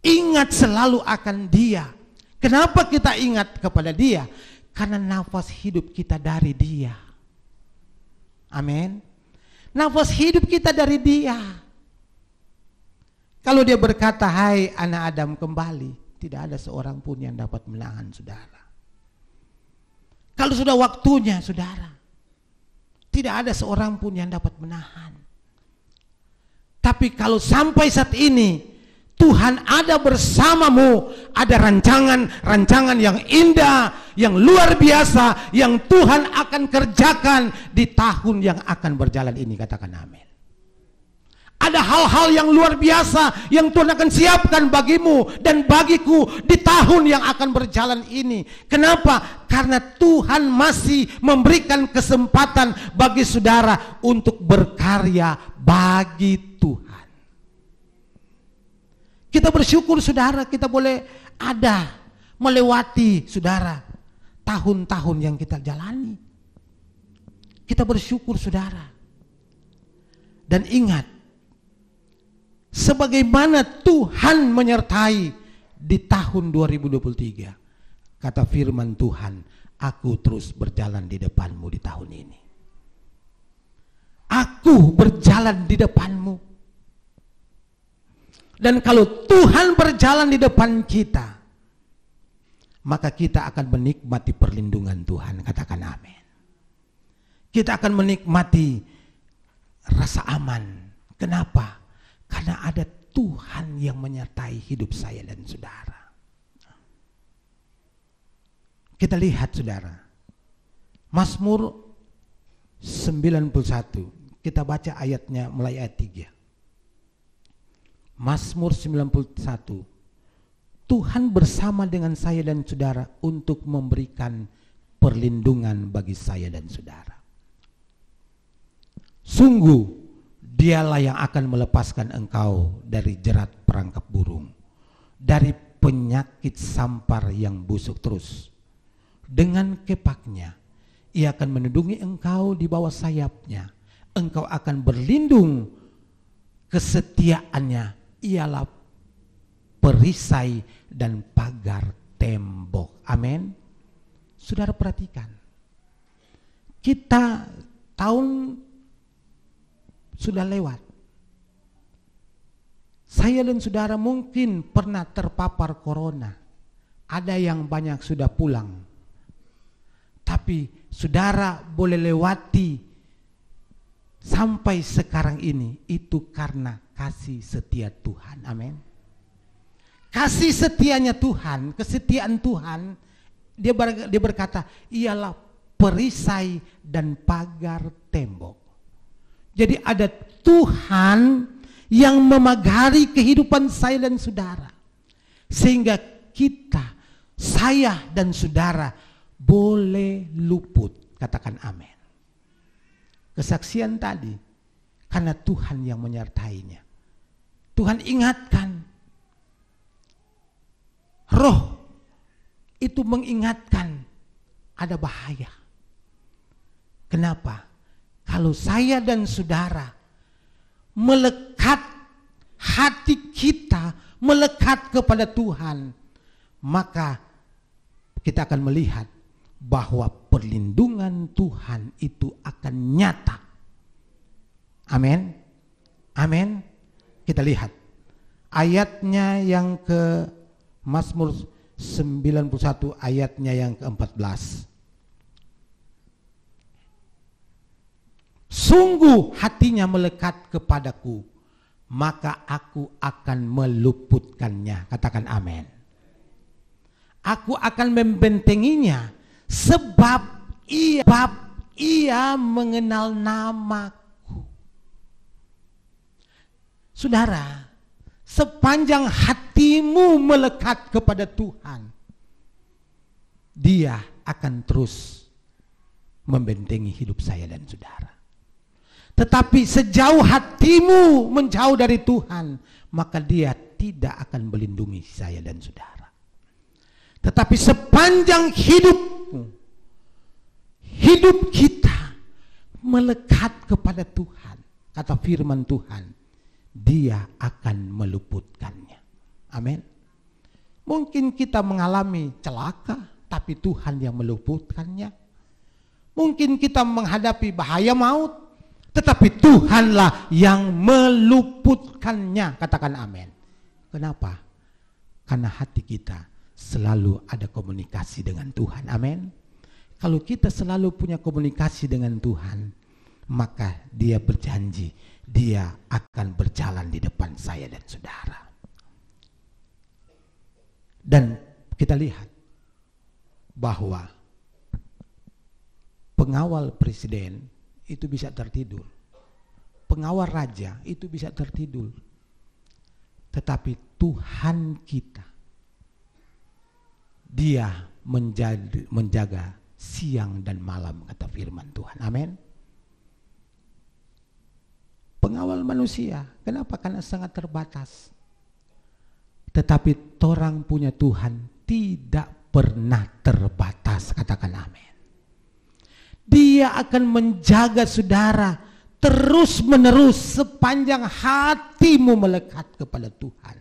Ingat selalu akan Dia. Kenapa kita ingat kepada Dia? Karena nafas hidup kita dari Dia. Amin. Nafas hidup kita dari Dia. Kalau Dia berkata, hai anak Adam kembali, tidak ada seorang pun yang dapat menahan saudara. Kalau sudah waktunya saudara, tidak ada seorang pun yang dapat menahan. Tapi kalau sampai saat ini Tuhan ada bersamamu, ada rancangan yang indah, yang luar biasa, yang Tuhan akan kerjakan di tahun yang akan berjalan ini, katakan amin. Ada hal-hal yang luar biasa yang Tuhan akan siapkan bagimu dan bagiku di tahun yang akan berjalan ini. Kenapa? Karena Tuhan masih memberikan kesempatan bagi saudara untuk berkarya bagi Tuhan. Kita bersyukur saudara, kita boleh ada melewati saudara tahun-tahun yang kita jalani. Kita bersyukur saudara. Dan ingat, sebagaimana Tuhan menyertai di tahun 2023. Kata firman Tuhan, aku terus berjalan di depanmu di tahun ini. Aku berjalan di depanmu. Dan kalau Tuhan berjalan di depan kita, maka kita akan menikmati perlindungan Tuhan. Katakan amin. Kita akan menikmati rasa aman. Kenapa? Karena ada Tuhan yang menyertai hidup saya dan saudara. Kita lihat saudara, Mazmur 91, kita baca ayatnya mulai ayat 3. Mazmur 91, Tuhan bersama dengan saya dan saudara untuk memberikan perlindungan bagi saya dan saudara. Sungguh Dialah yang akan melepaskan engkau dari jerat perangkap burung, dari penyakit sampar yang busuk terus. Dengan kepaknya, Ia akan melindungi engkau di bawah sayapnya. Engkau akan berlindung, kesetiaannya ialah perisai dan pagar tembok. Amin. Saudara perhatikan, kita tahun sudah lewat. Saya dan saudara mungkin pernah terpapar corona. Ada yang banyak sudah pulang. Tapi saudara boleh lewati sampai sekarang ini, itu karena kasih setia Tuhan. Amin. Kasih setianya Tuhan, kesetiaan Tuhan, dia berkata, ialah perisai dan pagar tembok. Jadi ada Tuhan yang memagari kehidupan saya dan saudara. Sehingga kita, saya dan saudara boleh luput. Katakan amin. Kesaksian tadi, karena Tuhan yang menyertainya. Tuhan ingatkan. Roh itu mengingatkan ada bahaya. Kenapa? Kalau saya dan saudara melekat, hati kita melekat kepada Tuhan, maka kita akan melihat bahwa perlindungan Tuhan itu akan nyata. Amin. Amin. Kita lihat ayatnya yang ke Mazmur 91 ayatnya yang ke-14. Sungguh hatinya melekat kepadaku, maka aku akan meluputkannya. Katakan amin. Aku akan membentenginya sebab ia mengenal namaku. Saudara, sepanjang hatimu melekat kepada Tuhan, Dia akan terus membentengi hidup saya dan saudara. Tetapi sejauh hatimu menjauh dari Tuhan, maka Dia tidak akan melindungi saya dan saudara. Tetapi sepanjang hidupmu, hidup kita melekat kepada Tuhan, kata firman Tuhan, Dia akan meluputkannya. Amin. Mungkin kita mengalami celaka, tapi Tuhan yang meluputkannya. Mungkin kita menghadapi bahaya maut, tetapi Tuhanlah yang meluputkannya. Katakan amin. Kenapa? Karena hati kita selalu ada komunikasi dengan Tuhan. Amin. Kalau kita selalu punya komunikasi dengan Tuhan, maka Dia berjanji Dia akan berjalan di depan saya dan saudara. Dan kita lihat bahwa pengawal presiden itu bisa tertidur, pengawal raja itu bisa tertidur, tetapi Tuhan kita, Dia menjaga siang dan malam, kata firman Tuhan. Amin. Pengawal manusia, kenapa? Karena sangat terbatas. Tetapi orang punya Tuhan tidak pernah terbatas, katakan amin. Dia akan menjaga saudara terus menerus sepanjang hatimu melekat kepada Tuhan.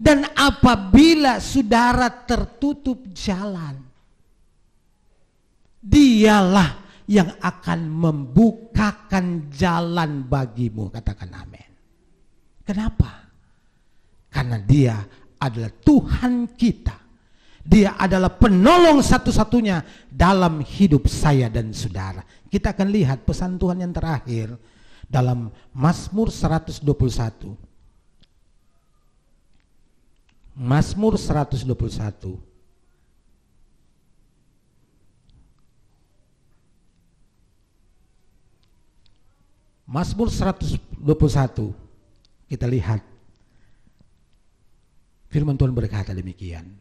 Dan apabila saudara tertutup jalan, Dialah yang akan membukakan jalan bagimu, katakan amin. Kenapa? Karena Dia adalah Tuhan kita. Dia adalah penolong satu-satunya dalam hidup saya dan saudara. Kita akan lihat pesan Tuhan yang terakhir dalam Mazmur 121. Mazmur 121. Mazmur 121. Kita lihat firman Tuhan berkata demikian.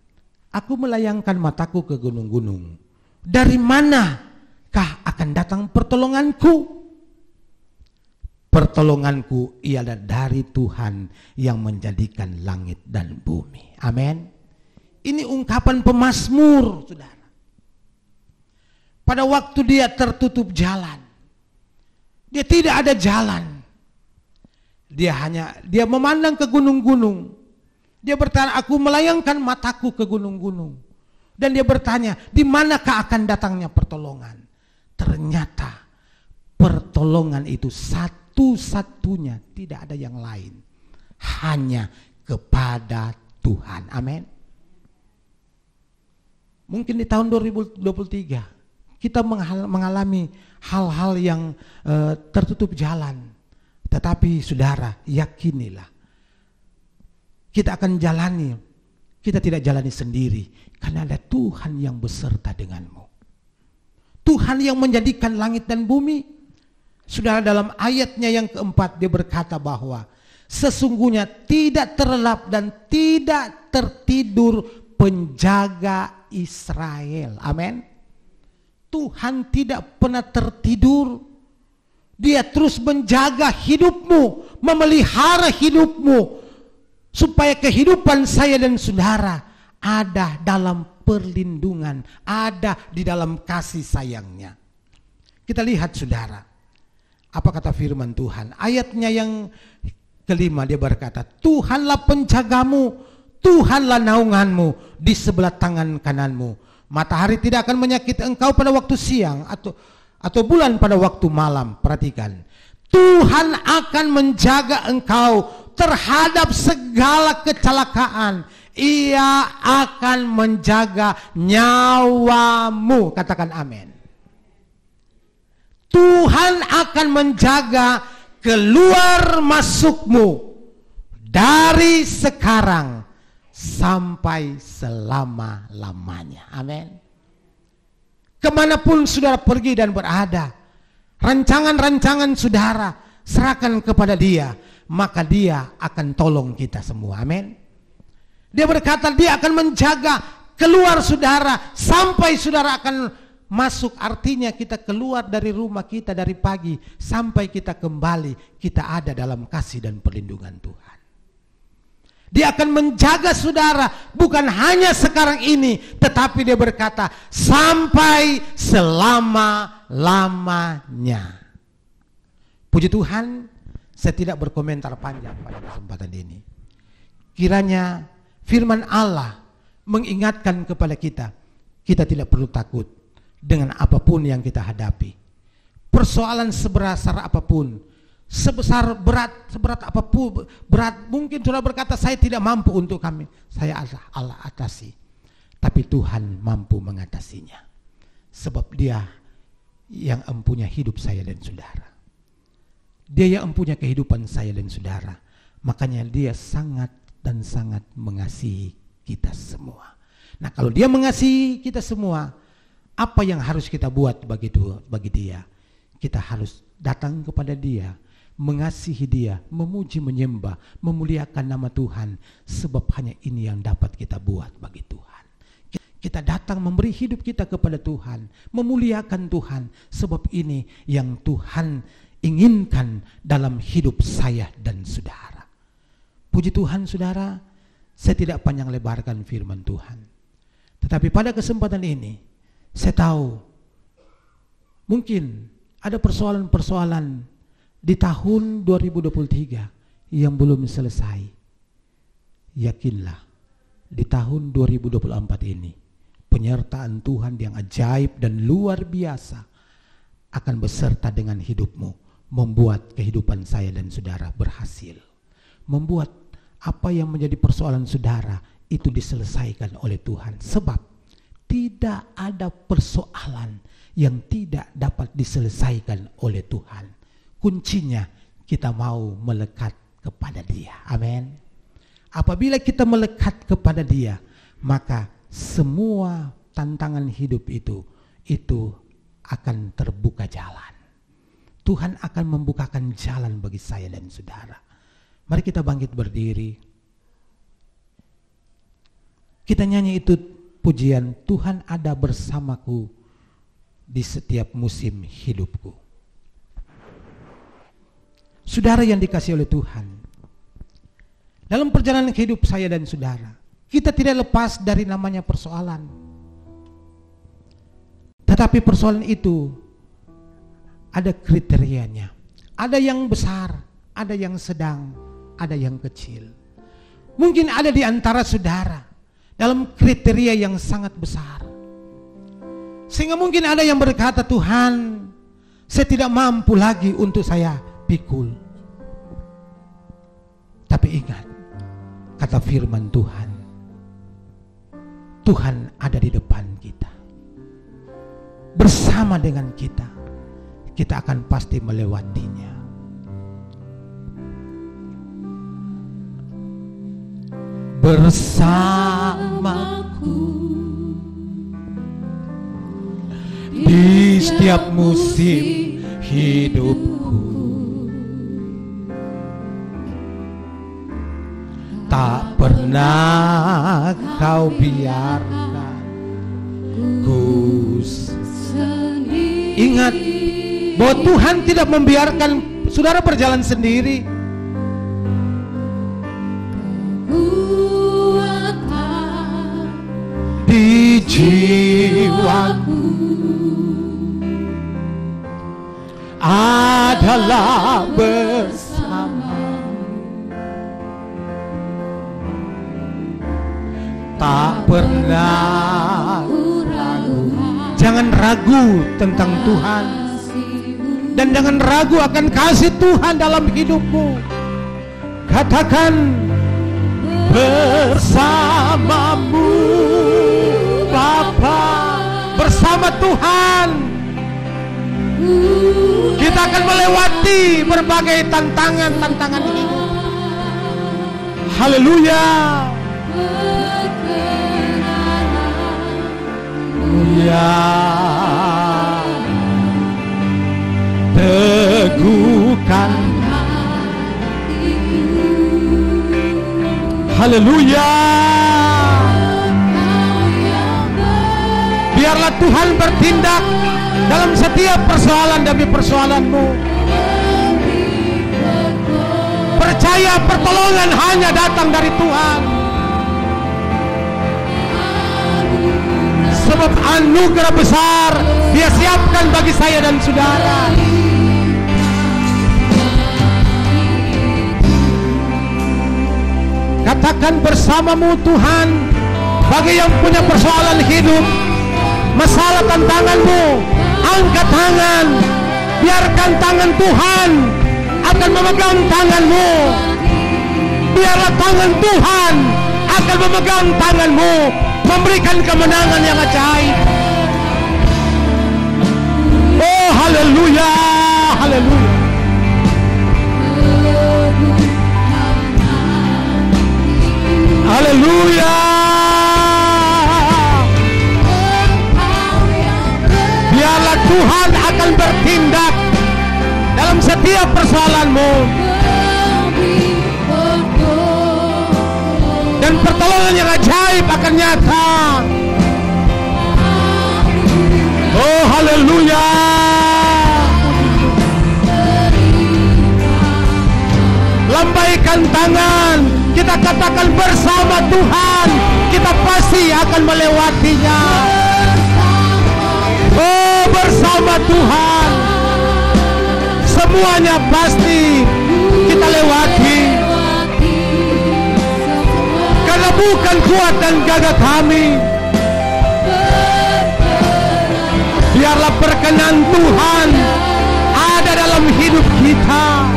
Aku melayangkan mataku ke gunung-gunung. Dari manakah akan datang pertolonganku? Pertolonganku ialah dari Tuhan yang menjadikan langit dan bumi. Amin. Ini ungkapan pemazmur, saudara. Pada waktu dia tertutup jalan, dia tidak ada jalan. Dia memandang ke gunung-gunung. Dia bertanya, aku melayangkan mataku ke gunung-gunung. Dan dia bertanya, di manakah akan datangnya pertolongan? Ternyata pertolongan itu satu-satunya, tidak ada yang lain. Hanya kepada Tuhan. Amin. Mungkin di tahun 2023 kita mengalami hal-hal yang tertutup jalan. Tetapi saudara, yakinilah, kita akan jalani. Kita tidak jalani sendiri, karena ada Tuhan yang beserta denganmu. Tuhan yang menjadikan langit dan bumi. Saudara, dalam ayatnya yang keempat dia berkata bahwa sesungguhnya tidak terlelap dan tidak tertidur penjaga Israel. Amin. Tuhan tidak pernah tertidur. Dia terus menjaga hidupmu, memelihara hidupmu, supaya kehidupan saya dan saudara ada dalam perlindungan, ada di dalam kasih sayangnya. Kita lihat saudara, apa kata firman Tuhan? Ayatnya yang kelima dia berkata, Tuhanlah penjagamu, Tuhanlah naunganmu di sebelah tangan kananmu. Matahari tidak akan menyakiti engkau pada waktu siang atau bulan pada waktu malam. Perhatikan, Tuhan akan menjaga engkau terhadap segala kecelakaan. Ia akan menjaga nyawamu. Katakan amin. Tuhan akan menjaga keluar masukmu dari sekarang sampai selama-lamanya. Amin. Kemanapun saudara pergi dan berada, rancangan-rancangan saudara serahkan kepada Dia, maka Dia akan tolong kita semua. Amin. Dia berkata Dia akan menjaga keluar saudara sampai saudara akan masuk. Artinya kita keluar dari rumah kita dari pagi sampai kita kembali, kita ada dalam kasih dan perlindungan Tuhan. Dia akan menjaga saudara bukan hanya sekarang ini, tetapi dia berkata sampai selama-lamanya. Puji Tuhan, saya tidak berkomentar panjang pada kesempatan ini. Kiranya firman Allah mengingatkan kepada kita, kita tidak perlu takut dengan apapun yang kita hadapi. Persoalan sebesar apapun, seberat apapun, mungkin saudara berkata saya tidak mampu untuk kami, saya Allah atasi. Tapi Tuhan mampu mengatasinya, sebab Dia yang mempunyai hidup saya dan saudara. Dia yang mempunyai kehidupan saya dan saudara. Makanya Dia sangat dan sangat mengasihi kita semua. Nah, kalau Dia mengasihi kita semua, apa yang harus kita buat bagi Dia? Kita harus datang kepada Dia, mengasihi Dia, memuji, menyembah, memuliakan nama Tuhan, sebab hanya ini yang dapat kita buat bagi Tuhan. Kita datang memberi hidup kita kepada Tuhan, memuliakan Tuhan, sebab ini yang Tuhan inginkan dalam hidup saya dan saudara. Puji Tuhan saudara, saya tidak panjang lebarkan firman Tuhan. Tetapi pada kesempatan ini, saya tahu mungkin ada persoalan-persoalan di tahun 2023 yang belum selesai. Yakinlah, di tahun 2024 ini, penyertaan Tuhan yang ajaib dan luar biasa akan beserta dengan hidupmu, membuat kehidupan saya dan saudara berhasil. Membuat apa yang menjadi persoalan saudara itu diselesaikan oleh Tuhan. Sebab tidak ada persoalan yang tidak dapat diselesaikan oleh Tuhan. Kuncinya kita mau melekat kepada Dia. Amin. Apabila kita melekat kepada Dia, maka semua tantangan hidup itu akan terbuka jalan. Tuhan akan membukakan jalan bagi saya dan saudara. Mari kita bangkit berdiri. Kita nyanyi itu pujian, Tuhan ada bersamaku di setiap musim hidupku. Saudara yang dikasihi oleh Tuhan, dalam perjalanan hidup saya dan saudara, kita tidak lepas dari namanya persoalan. Tetapi persoalan itu ada kriterianya. Ada yang besar, ada yang sedang, ada yang kecil. Mungkin ada di antara saudara dalam kriteria yang sangat besar. Sehingga mungkin ada yang berkata, Tuhan, saya tidak mampu lagi untuk saya pikul. Tapi ingat, kata firman Tuhan, Tuhan ada di depan kita, bersama dengan kita. Kita akan pasti melewatinya. Bersamaku di setiap musim hidupku, tak pernah Kau biarkan ku sendiri. Ingat bahwa Tuhan tidak membiarkan saudara berjalan sendiri. Di jiwaku adalah bersama, tak pernah ragu. Jangan ragu tentang Tuhan, dan jangan ragu akan kasih Tuhan dalam hidupmu. Katakan, bersamamu Bapa, bersama Tuhan kita akan melewati berbagai tantangan hidup. Haleluya. Ya, teguhkan. Haleluya. Biarlah Tuhan bertindak dalam setiap persoalan demi persoalanmu. percaya pertolongan hanya datang dari Tuhan. Sebab anugerah besar Dia siapkan bagi saya dan saudara. Katakan bersamamu, Tuhan, bagi yang punya persoalan hidup, masalah tantanganmu, angkat tangan. Biarkan tangan Tuhan akan memegang tanganmu. Biarlah tangan Tuhan akan memegang tanganmu, memberikan kemenangan yang ajaib. Oh, haleluya, haleluya. Haleluya. Biarlah Tuhan akan bertindak dalam setiap persoalanmu, dan pertolongan yang ajaib akan nyata. Oh, haleluya. Lambaikan tangan, kita katakan bersama Tuhan, kita pasti akan melewatinya. Oh, bersama Tuhan semuanya pasti kita lewati, karena bukan kuat dan gagah kami. Biarlah perkenan Tuhan ada dalam hidup kita.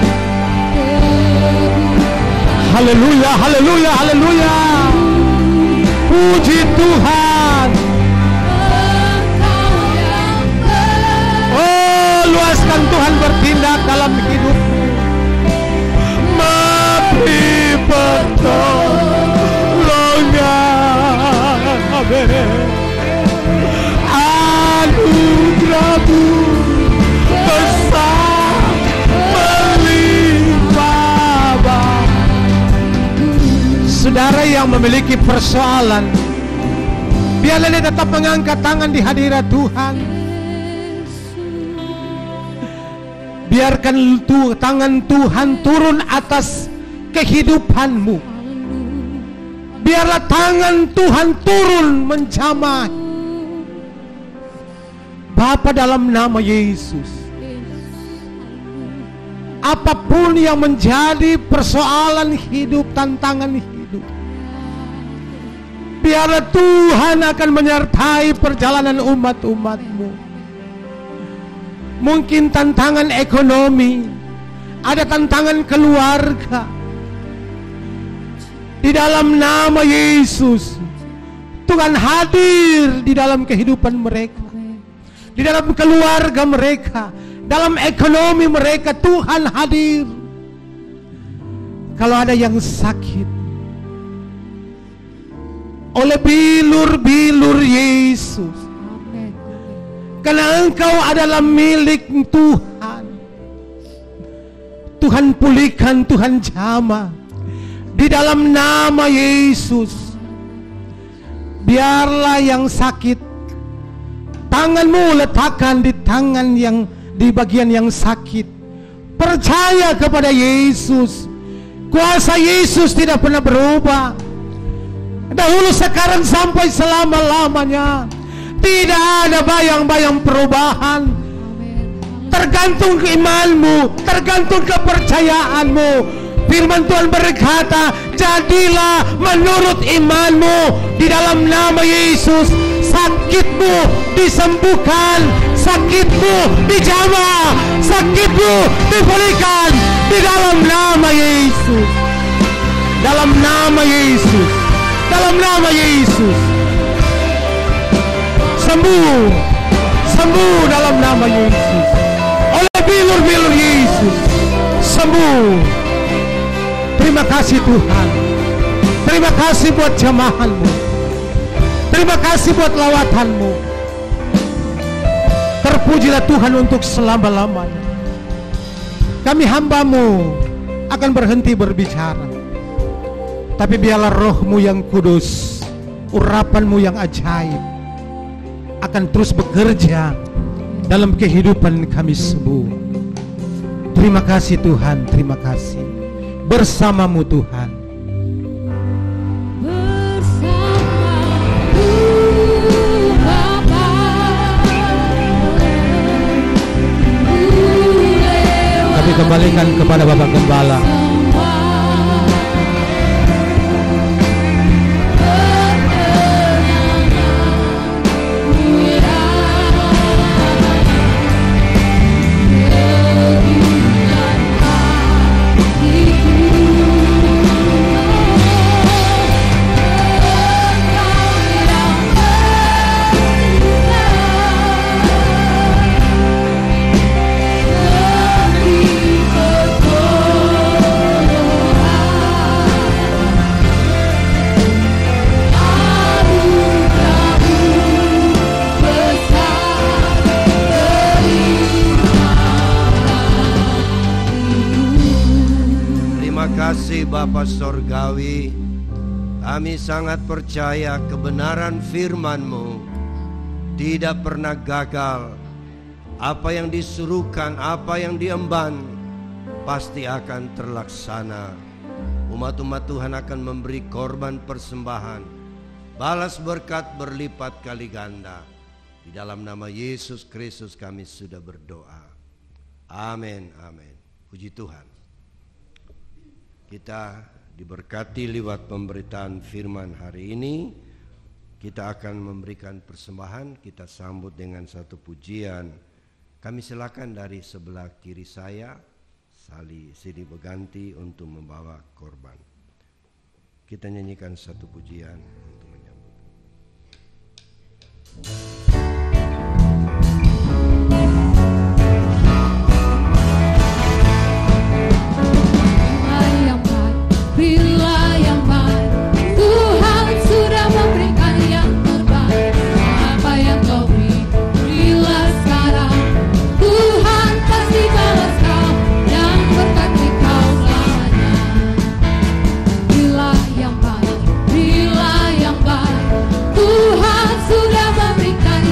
Haleluya, haleluya, haleluya. Puji Tuhan. Oh, luaskan Tuhan bertindak dalam hidupmu. Memberi pertolongan. Amin. Anugerah-Mu besar melimpah. Saudara yang memiliki persoalan, biarlah dia tetap mengangkat tangan di hadirat Tuhan. Biarkan tangan Tuhan turun atas kehidupanmu. Biarlah tangan Tuhan turun menjamah. Bapa, dalam nama Yesus, apapun yang menjadi persoalan hidup, tantangan hidup, biarlah Tuhan akan menyertai perjalanan umat-umat-Mu. Mungkin tantangan ekonomi, ada tantangan keluarga. Di dalam nama Yesus, Tuhan hadir di dalam kehidupan mereka, di dalam keluarga mereka, dalam ekonomi mereka. Tuhan hadir. Kalau ada yang sakit, oleh bilur-bilur Yesus, karena Engkau adalah milik Tuhan, Tuhan pulihkan, Tuhan jamah di dalam nama Yesus. Biarlah yang sakit, tangan-Mu letakkan di tangan yang di bagian yang sakit. Percaya kepada Yesus. Kuasa Yesus tidak pernah berubah, dahulu, sekarang, sampai selama-lamanya. Tidak ada bayang-bayang perubahan. Tergantung imanmu, tergantung kepercayaanmu. Firman Tuhan berkata, jadilah menurut imanmu. Di dalam nama Yesus, sakitmu disembuhkan, sakitmu dijamah, sakitmu dipulihkan di dalam nama Yesus. Dalam nama Yesus, dalam nama Yesus. Sembuh, sembuh dalam nama Yesus. Oleh bilur-bilur Yesus, sembuh. Terima kasih Tuhan. Terima kasih buat jamahan-Mu. Terima kasih buat lawatan-Mu. Terpujilah Tuhan untuk selama-lamanya. Kami hamba-Mu akan berhenti berbicara, tapi biarlah Roh-Mu yang kudus, urapan-Mu yang ajaib akan terus bekerja dalam kehidupan kami semua. Terima kasih Tuhan, terima kasih. bersamamu Tuhan. Kami kembalikan kepada Bapak Gembala. kasih Bapa Sorgawi, kami sangat percaya kebenaran firman-Mu tidak pernah gagal. Apa yang disuruhkan, apa yang diemban pasti akan terlaksana. Umat-umat Tuhan akan memberi korban persembahan, balas berkat berlipat kali ganda. Di dalam nama Yesus Kristus kami sudah berdoa. Amin, amin. Puji Tuhan. Kita diberkati lewat pemberitaan firman hari ini. Kita akan memberikan persembahan. Kita sambut dengan satu pujian. Kami silakan dari sebelah kiri saya, Sali Sidi Beganti untuk membawa korban. Kita nyanyikan satu pujian untuk menyambut. Berilah yang baik, Tuhan sudah memberikan yang terbaik. Apa yang kau beri, berilah sekarang. Tuhan pasti balas kau dan berkati kau selamanya. Berilah yang baik, berilah yang baik. Tuhan sudah memberikan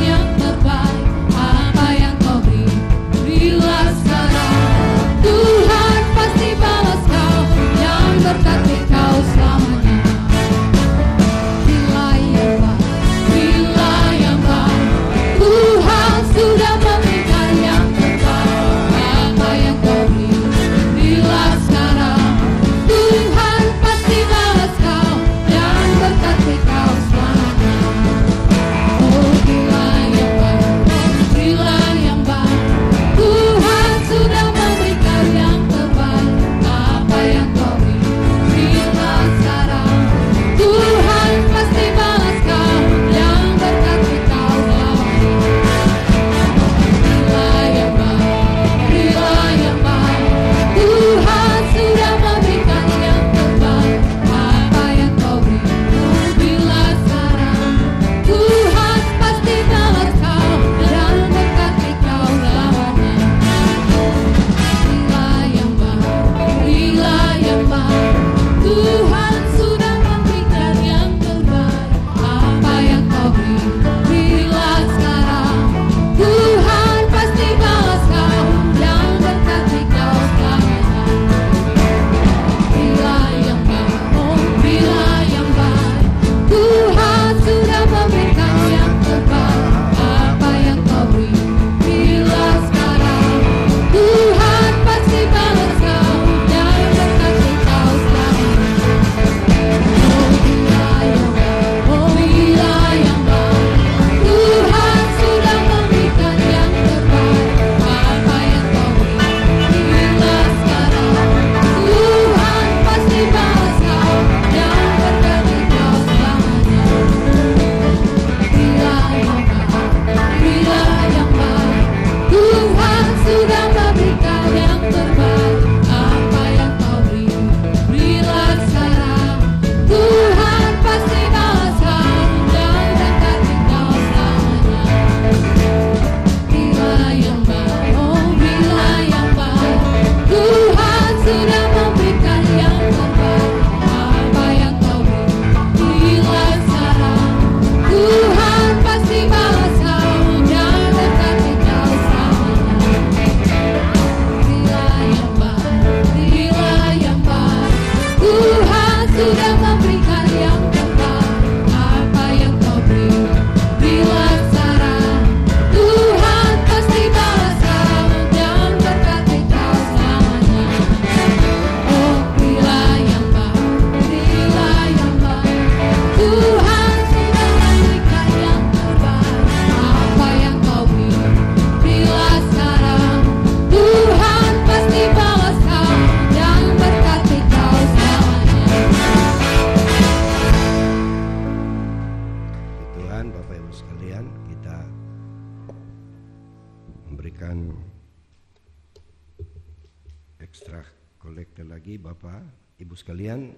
ekstra kolektor lagi, Bapak, Ibu sekalian,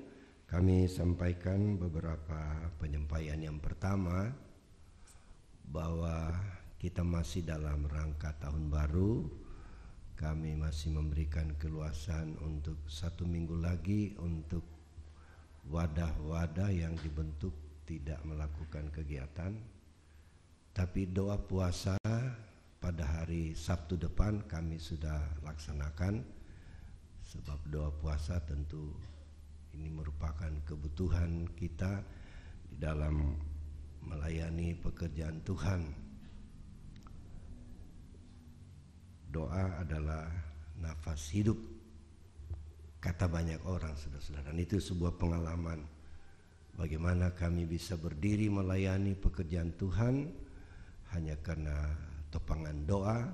kami sampaikan beberapa penyampaian. Yang pertama, bahwa kita masih dalam rangka tahun baru. Kami masih memberikan keluasan untuk 1 minggu lagi untuk wadah-wadah yang dibentuk tidak melakukan kegiatan. Tapi doa puasa pada hari Sabtu depan kami sudah laksanakan. Sebab doa puasa tentu ini merupakan kebutuhan kita di dalam melayani pekerjaan Tuhan. Doa adalah nafas hidup, kata banyak orang, saudara-saudara. Dan itu sebuah pengalaman bagaimana kami bisa berdiri melayani pekerjaan Tuhan hanya karena topangan doa,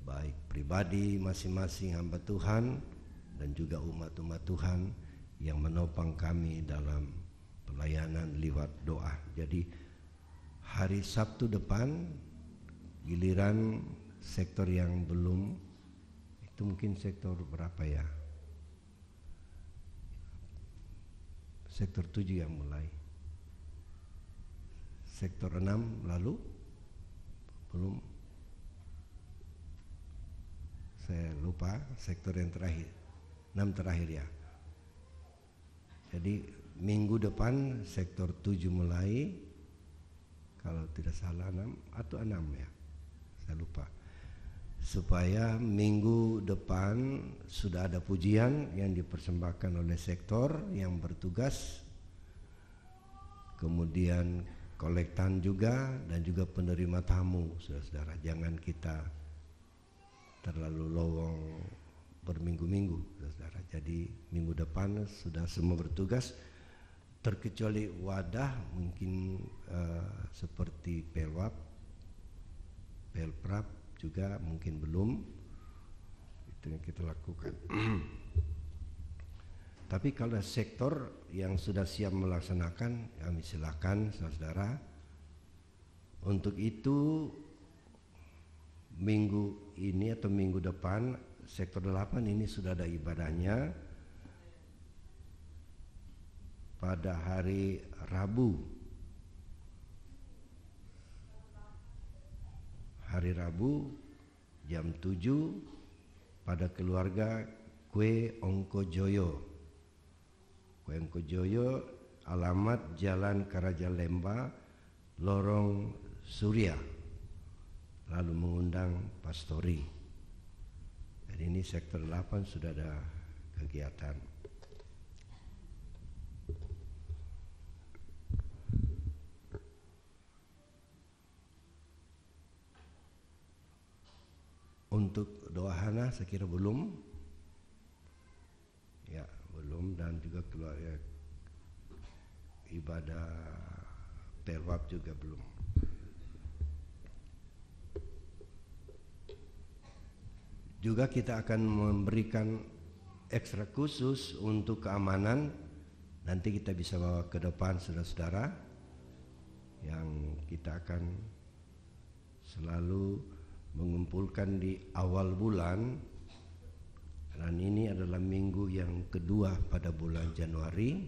baik pribadi masing-masing hamba Tuhan dan juga umat-umat Tuhan yang menopang kami dalam pelayanan lewat doa. Jadi hari Sabtu depan giliran sektor yang belum, itu mungkin sektor berapa ya? Sektor 7 yang mulai. Sektor 6 lalu belum. Saya lupa sektor yang terakhir. 6 terakhir ya. Jadi minggu depan sektor 7 mulai, kalau tidak salah 6 atau 6 ya. Saya lupa. Supaya minggu depan sudah ada pujian yang dipersembahkan oleh sektor yang bertugas, kemudian kolektan juga, dan juga penerima tamu, saudara-saudara. Jangan kita terlalu lowong berminggu-minggu, saudara. Jadi minggu depan sudah semua bertugas, terkecuali wadah mungkin seperti Pelwap, Pelprap juga mungkin belum. Itu yang kita lakukan. Tapi kalau sektor yang sudah siap melaksanakan, kami silakan, saudara. Untuk itu minggu ini atau minggu depan sektor 8 ini sudah ada ibadahnya pada hari Rabu. Hari Rabu jam 7 pada keluarga Kue Ongkojoyo. Kue Ongkojoyo, alamat Jalan Karaja Lemba, Lorong Surya. Lalu mengundang pastori. Jadi ini sektor 8 sudah ada kegiatan. Untuk doa hana saya kira belum. Ya, belum, dan juga keluarga ibadah Pelwap juga belum. Juga kita akan memberikan ekstra khusus untuk keamanan. Nanti kita bisa bawa ke depan saudara-saudara, yang kita akan selalu mengumpulkan di awal bulan. Dan ini adalah minggu yang kedua pada bulan Januari.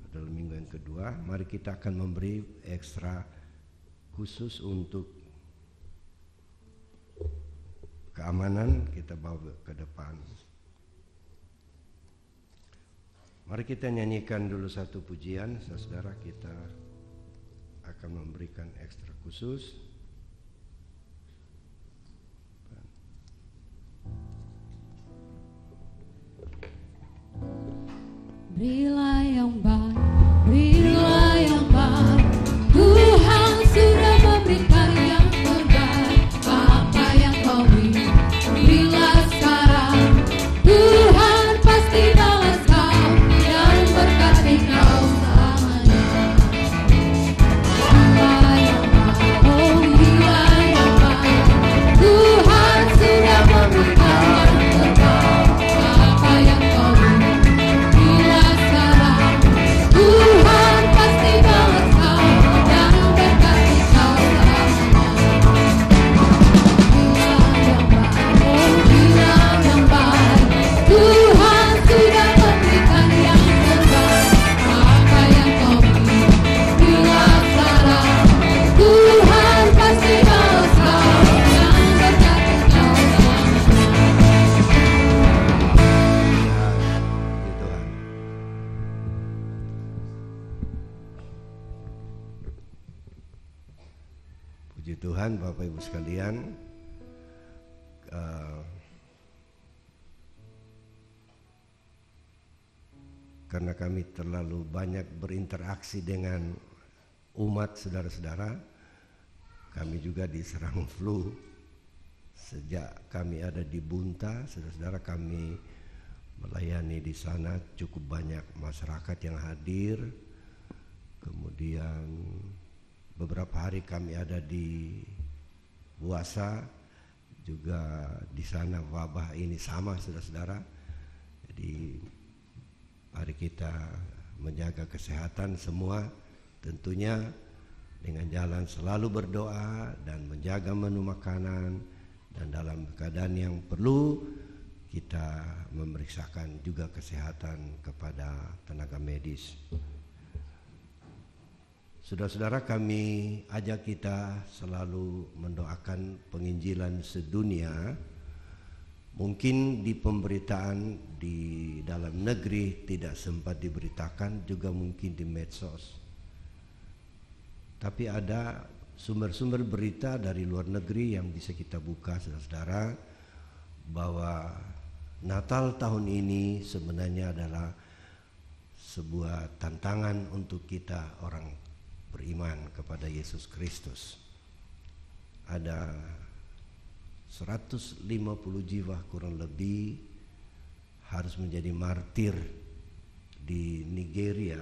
Adalah minggu yang kedua. Mari kita akan memberi ekstra khusus untuk keamanan, kita bawa ke depan. Mari kita nyanyikan dulu satu pujian, saudara. Kita akan memberikan ekstra khusus. Berilah yang baik, berilah yang baik. Tuhan sudah memberikan yang terbaik. Apa yang kau beri, berilah sekarang. Tuhan pasti balas kau dan berkati kau selamanya. Berilah yang baik, oh berilah yang baik. Tuhan sudah memberikan yang terbaik. Apa yang kau beri, berilah sekarang. Tuhan, Bapak Ibu sekalian, karena kami terlalu banyak berinteraksi dengan umat saudara-saudara, kami juga diserang flu. Sejak kami ada di Bunta, saudara-saudara, kami melayani di sana, cukup banyak masyarakat yang hadir. Kemudian beberapa hari kami ada di Buasa, juga di sana wabah ini sama, saudara-saudara. Jadi mari kita menjaga kesehatan semua, tentunya dengan jalan selalu berdoa dan menjaga menu makanan, dan dalam keadaan yang perlu kita memeriksakan juga kesehatan kepada tenaga medis. Saudara-saudara, kami ajak kita selalu mendoakan penginjilan sedunia. Mungkin di pemberitaan di dalam negeri tidak sempat diberitakan, juga mungkin di medsos. Tapi ada sumber-sumber berita dari luar negeri yang bisa kita buka, saudara-saudara, bahwa Natal tahun ini sebenarnya adalah sebuah tantangan untuk kita orang beriman kepada Yesus Kristus. Ada 150 jiwa kurang lebih harus menjadi martir di Nigeria,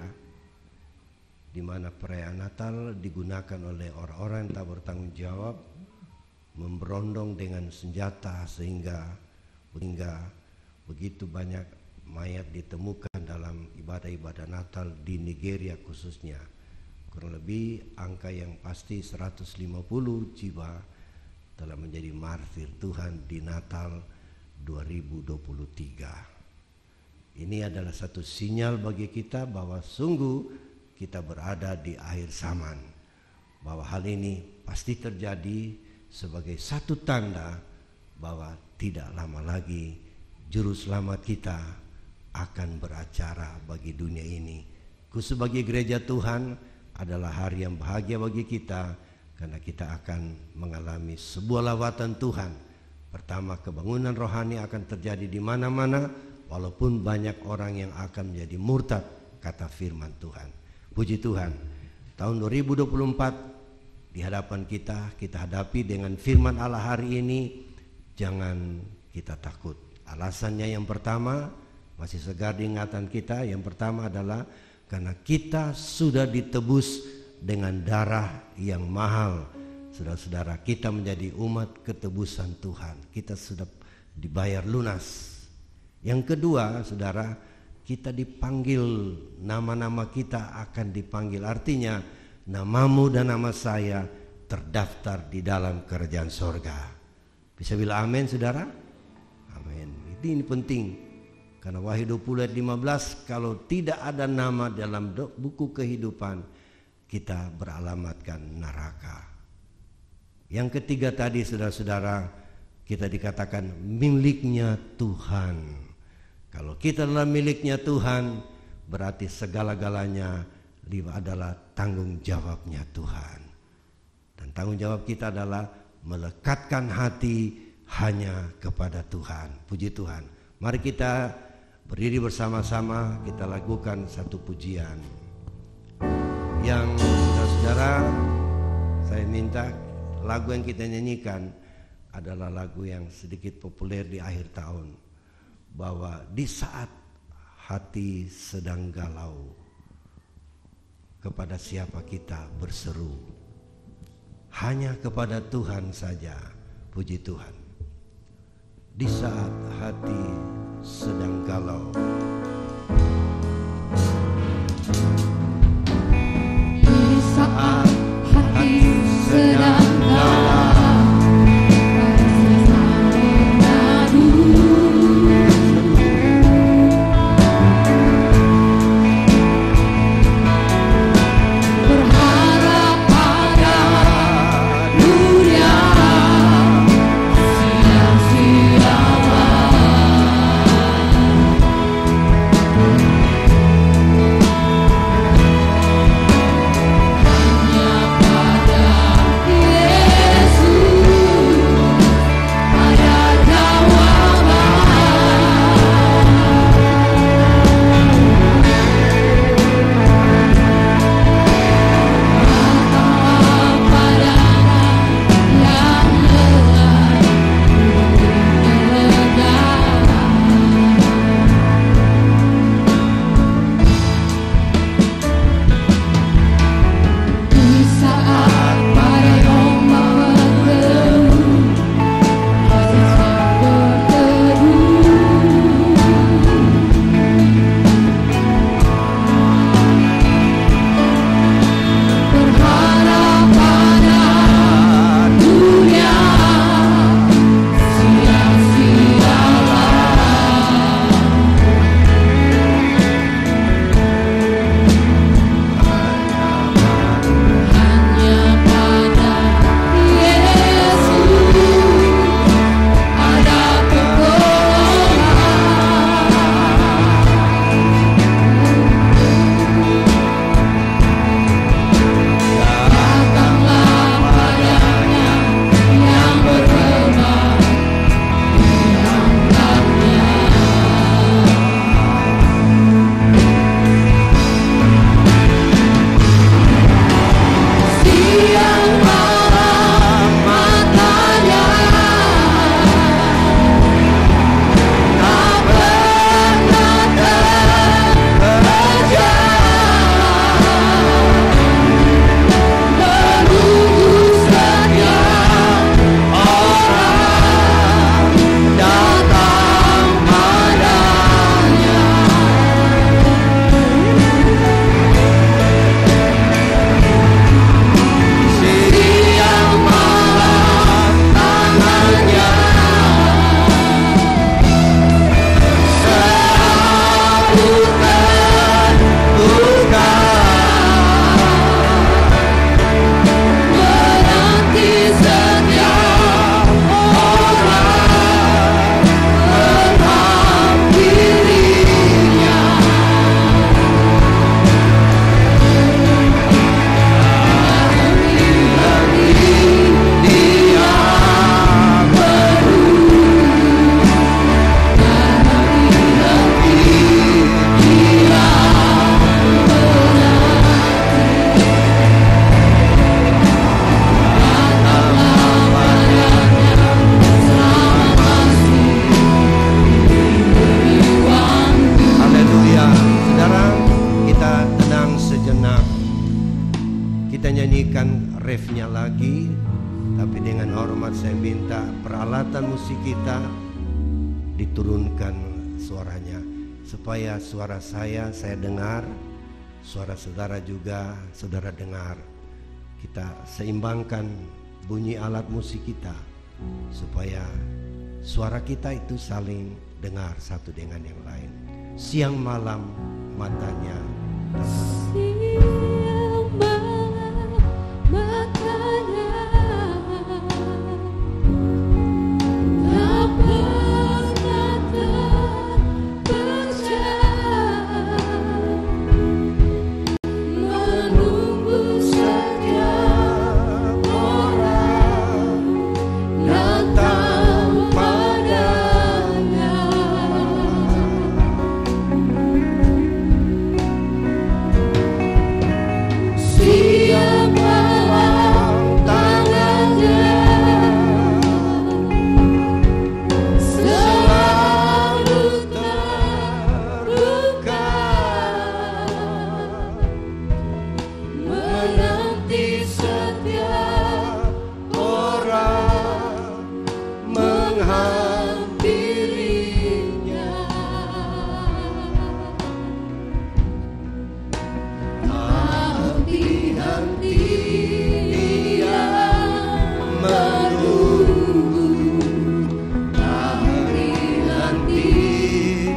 di mana perayaan Natal digunakan oleh orang-orang yang tak bertanggung jawab, memberondong dengan senjata sehingga begitu banyak mayat ditemukan dalam ibadah-ibadah Natal di Nigeria khususnya. Kurang lebih angka yang pasti 150 jiwa telah menjadi martir Tuhan di Natal 2023. Ini adalah satu sinyal bagi kita bahwa sungguh kita berada di akhir zaman, bahwa hal ini pasti terjadi sebagai satu tanda bahwa tidak lama lagi juru selamat kita akan beracara bagi dunia ini. Khusus bagi gereja Tuhan adalah hari yang bahagia bagi kita, karena kita akan mengalami sebuah lawatan Tuhan. Pertama, kebangunan rohani akan terjadi di mana-mana, walaupun banyak orang yang akan menjadi murtad, kata firman Tuhan. Puji Tuhan, tahun 2024 di hadapan kita hadapi dengan firman Allah hari ini. Jangan kita takut. Alasannya yang pertama, masih segar di ingatan kita. Yang pertama adalah karena kita sudah ditebus dengan darah yang mahal. Saudara-saudara, kita menjadi umat ketebusan Tuhan. Kita sudah dibayar lunas. Yang kedua, saudara, kita dipanggil, nama-nama kita akan dipanggil. Artinya namamu dan nama saya terdaftar di dalam kerajaan sorga. Bisa bilang amin, saudara? Amin. Ini penting. Karena Wahyu 20 ayat 15, kalau tidak ada nama dalam buku kehidupan, kita beralamatkan neraka. Yang ketiga tadi, saudara-saudara, kita dikatakan miliknya Tuhan. Kalau kita adalah miliknya Tuhan, berarti segala-galanya adalah tanggung jawabnya Tuhan. Dan tanggung jawab kita adalah melekatkan hati hanya kepada Tuhan. Puji Tuhan. Mari kita berdiri bersama-sama, kita lakukan satu pujian yang saudara-saudara, saya minta lagu yang kita nyanyikan adalah lagu yang sedikit populer di akhir tahun, bahwa di saat hati sedang galau, kepada siapa kita berseru? Hanya kepada Tuhan saja. Puji Tuhan. Di saat hati sedang galau, di saat hati sedang galau, Sia-sia Saya minta peralatan musik kita diturunkan suaranya, supaya suara saya dengar, suara saudara juga saudara dengar. Kita seimbangkan bunyi alat musik kita, supaya suara kita itu saling dengar satu dengan yang lain. Siang malam matanya Siang malam matanya tak pernah terpejam, menunggu setiap orang datang padanya. Siang malam tangannya selalu terbuka, menanti setiap orang menghampirinya. Henti-henti dia menunggu, henti-henti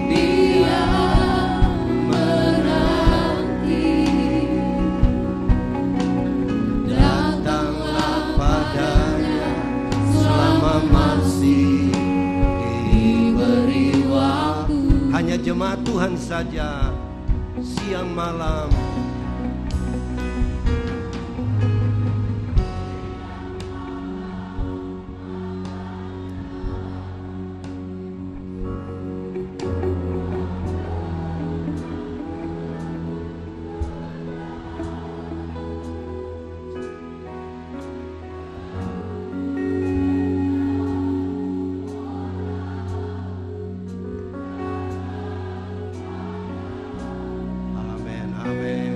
dia menanti. datanglah padanya selama masih Diberi waktu. hanya jemaat Tuhan saja. Siang malam amin, amin.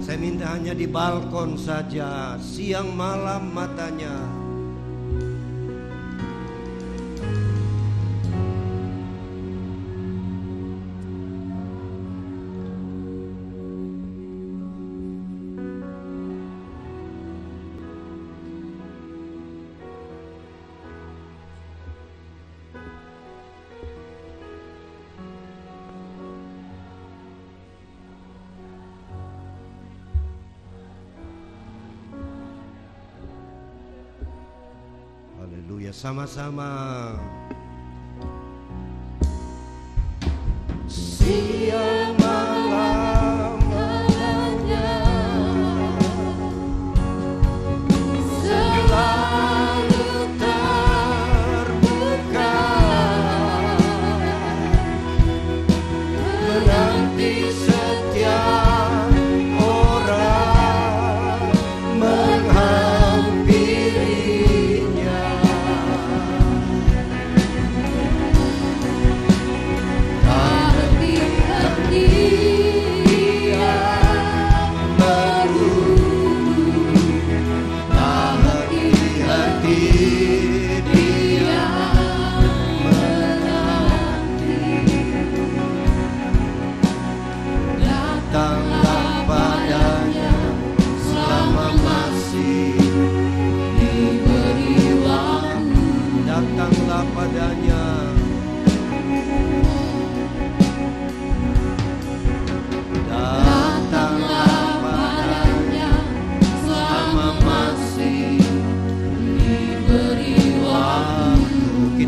Saya minta hanya di balkon saja, siang malam matanya. Haleluya, sama-sama. Siang malam Tangannya selalu terbuka, menanti setiap orang menghampirinya. henti-henti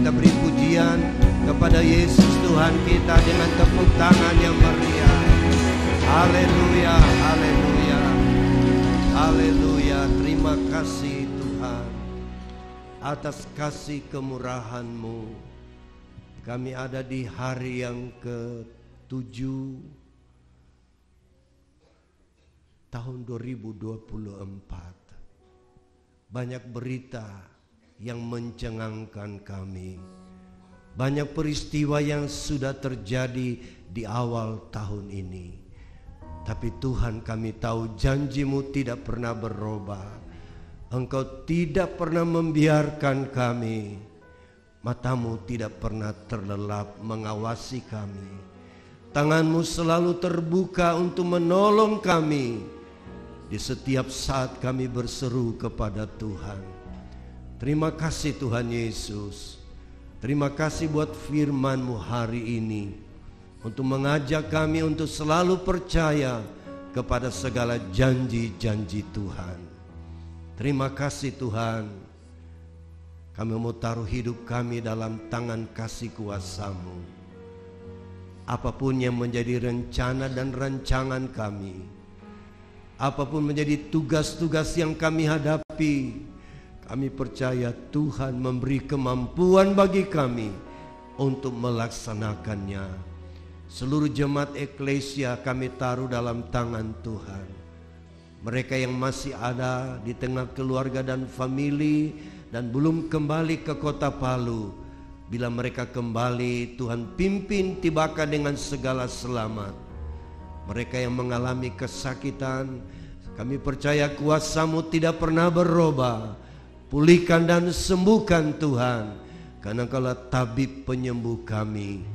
kita beri pujian kepada Yesus Tuhan kita dengan tepuk tangan yang meriah. Haleluya, haleluya, haleluya. Terima kasih Tuhan atas kasih kemurahan-Mu. Kami ada di hari yang ke-7 tahun 2024. Banyak berita yang mencengangkan kami. Banyak peristiwa yang sudah terjadi di awal tahun ini. Tapi Tuhan, kami tahu janji-Mu tidak pernah berubah. Engkau tidak pernah membiarkan kami. Mata-Mu tidak pernah terlelap mengawasi kami. Tangan-Mu selalu terbuka untuk menolong kami di setiap saat kami berseru kepada Tuhan. Terima kasih Tuhan Yesus. Terima kasih buat firman-Mu hari ini, untuk mengajak kami untuk selalu percaya kepada segala janji-janji Tuhan. Terima kasih Tuhan. Kami mau taruh hidup kami dalam tangan kasih kuasa-Mu. Apapun yang menjadi rencana dan rancangan kami, apapun menjadi tugas-tugas yang kami hadapi, kami percaya Tuhan memberi kemampuan bagi kami untuk melaksanakannya. Seluruh jemaat eklesia kami taruh dalam tangan Tuhan. Mereka yang masih ada di tengah keluarga dan famili dan belum kembali ke kota Palu, bila mereka kembali, Tuhan pimpin tibakan dengan segala selamat. Mereka yang mengalami kesakitan, kami percaya kuasa-Mu tidak pernah berubah. Pulihkan dan sembuhkan Tuhan, karena Engkaulah tabib penyembuh kami.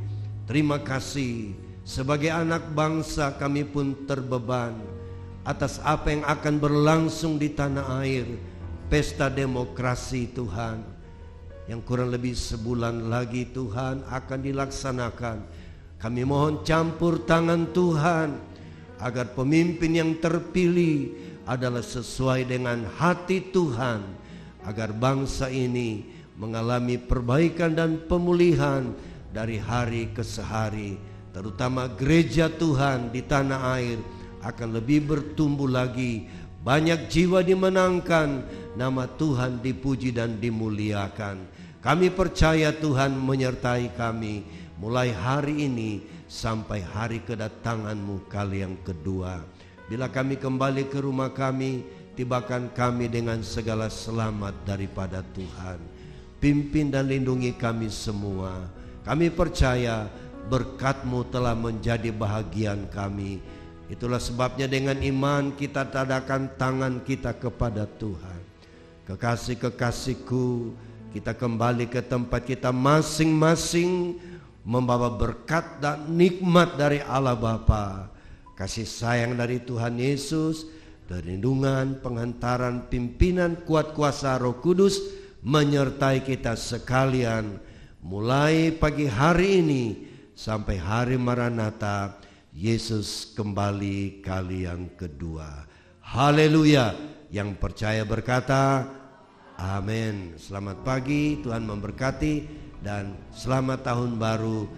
Terima kasih. Sebagai anak bangsa kami pun terbeban atas apa yang akan berlangsung di tanah air. Pesta demokrasi Tuhan, yang kurang lebih sebulan lagi Tuhan akan dilaksanakan. Kami mohon campur tangan Tuhan, agar pemimpin yang terpilih adalah sesuai dengan hati Tuhan, agar bangsa ini mengalami perbaikan dan pemulihan dari hari ke hari. Terutama gereja Tuhan di tanah air akan lebih bertumbuh lagi. Banyak jiwa dimenangkan, nama Tuhan dipuji dan dimuliakan. Kami percaya Tuhan menyertai kami mulai hari ini sampai hari kedatangan-Mu kali yang kedua. Bila kami kembali ke rumah kami, tibakan kami dengan segala selamat daripada Tuhan. Pimpin dan lindungi kami semua. Kami percaya berkat-Mu telah menjadi bahagian kami. Itulah sebabnya dengan iman kita tadahkan tangan kita kepada Tuhan. Kekasih-kekasihku, kita kembali ke tempat kita masing-masing, membawa berkat dan nikmat dari Allah Bapa, kasih sayang dari Tuhan Yesus, perlindungan, penghantaran, pimpinan kuat kuasa Roh Kudus menyertai kita sekalian mulai pagi hari ini sampai hari Maranatha, Yesus kembali kali yang kedua. Haleluya. Yang percaya berkata amin. Selamat pagi, Tuhan memberkati, dan selamat tahun baru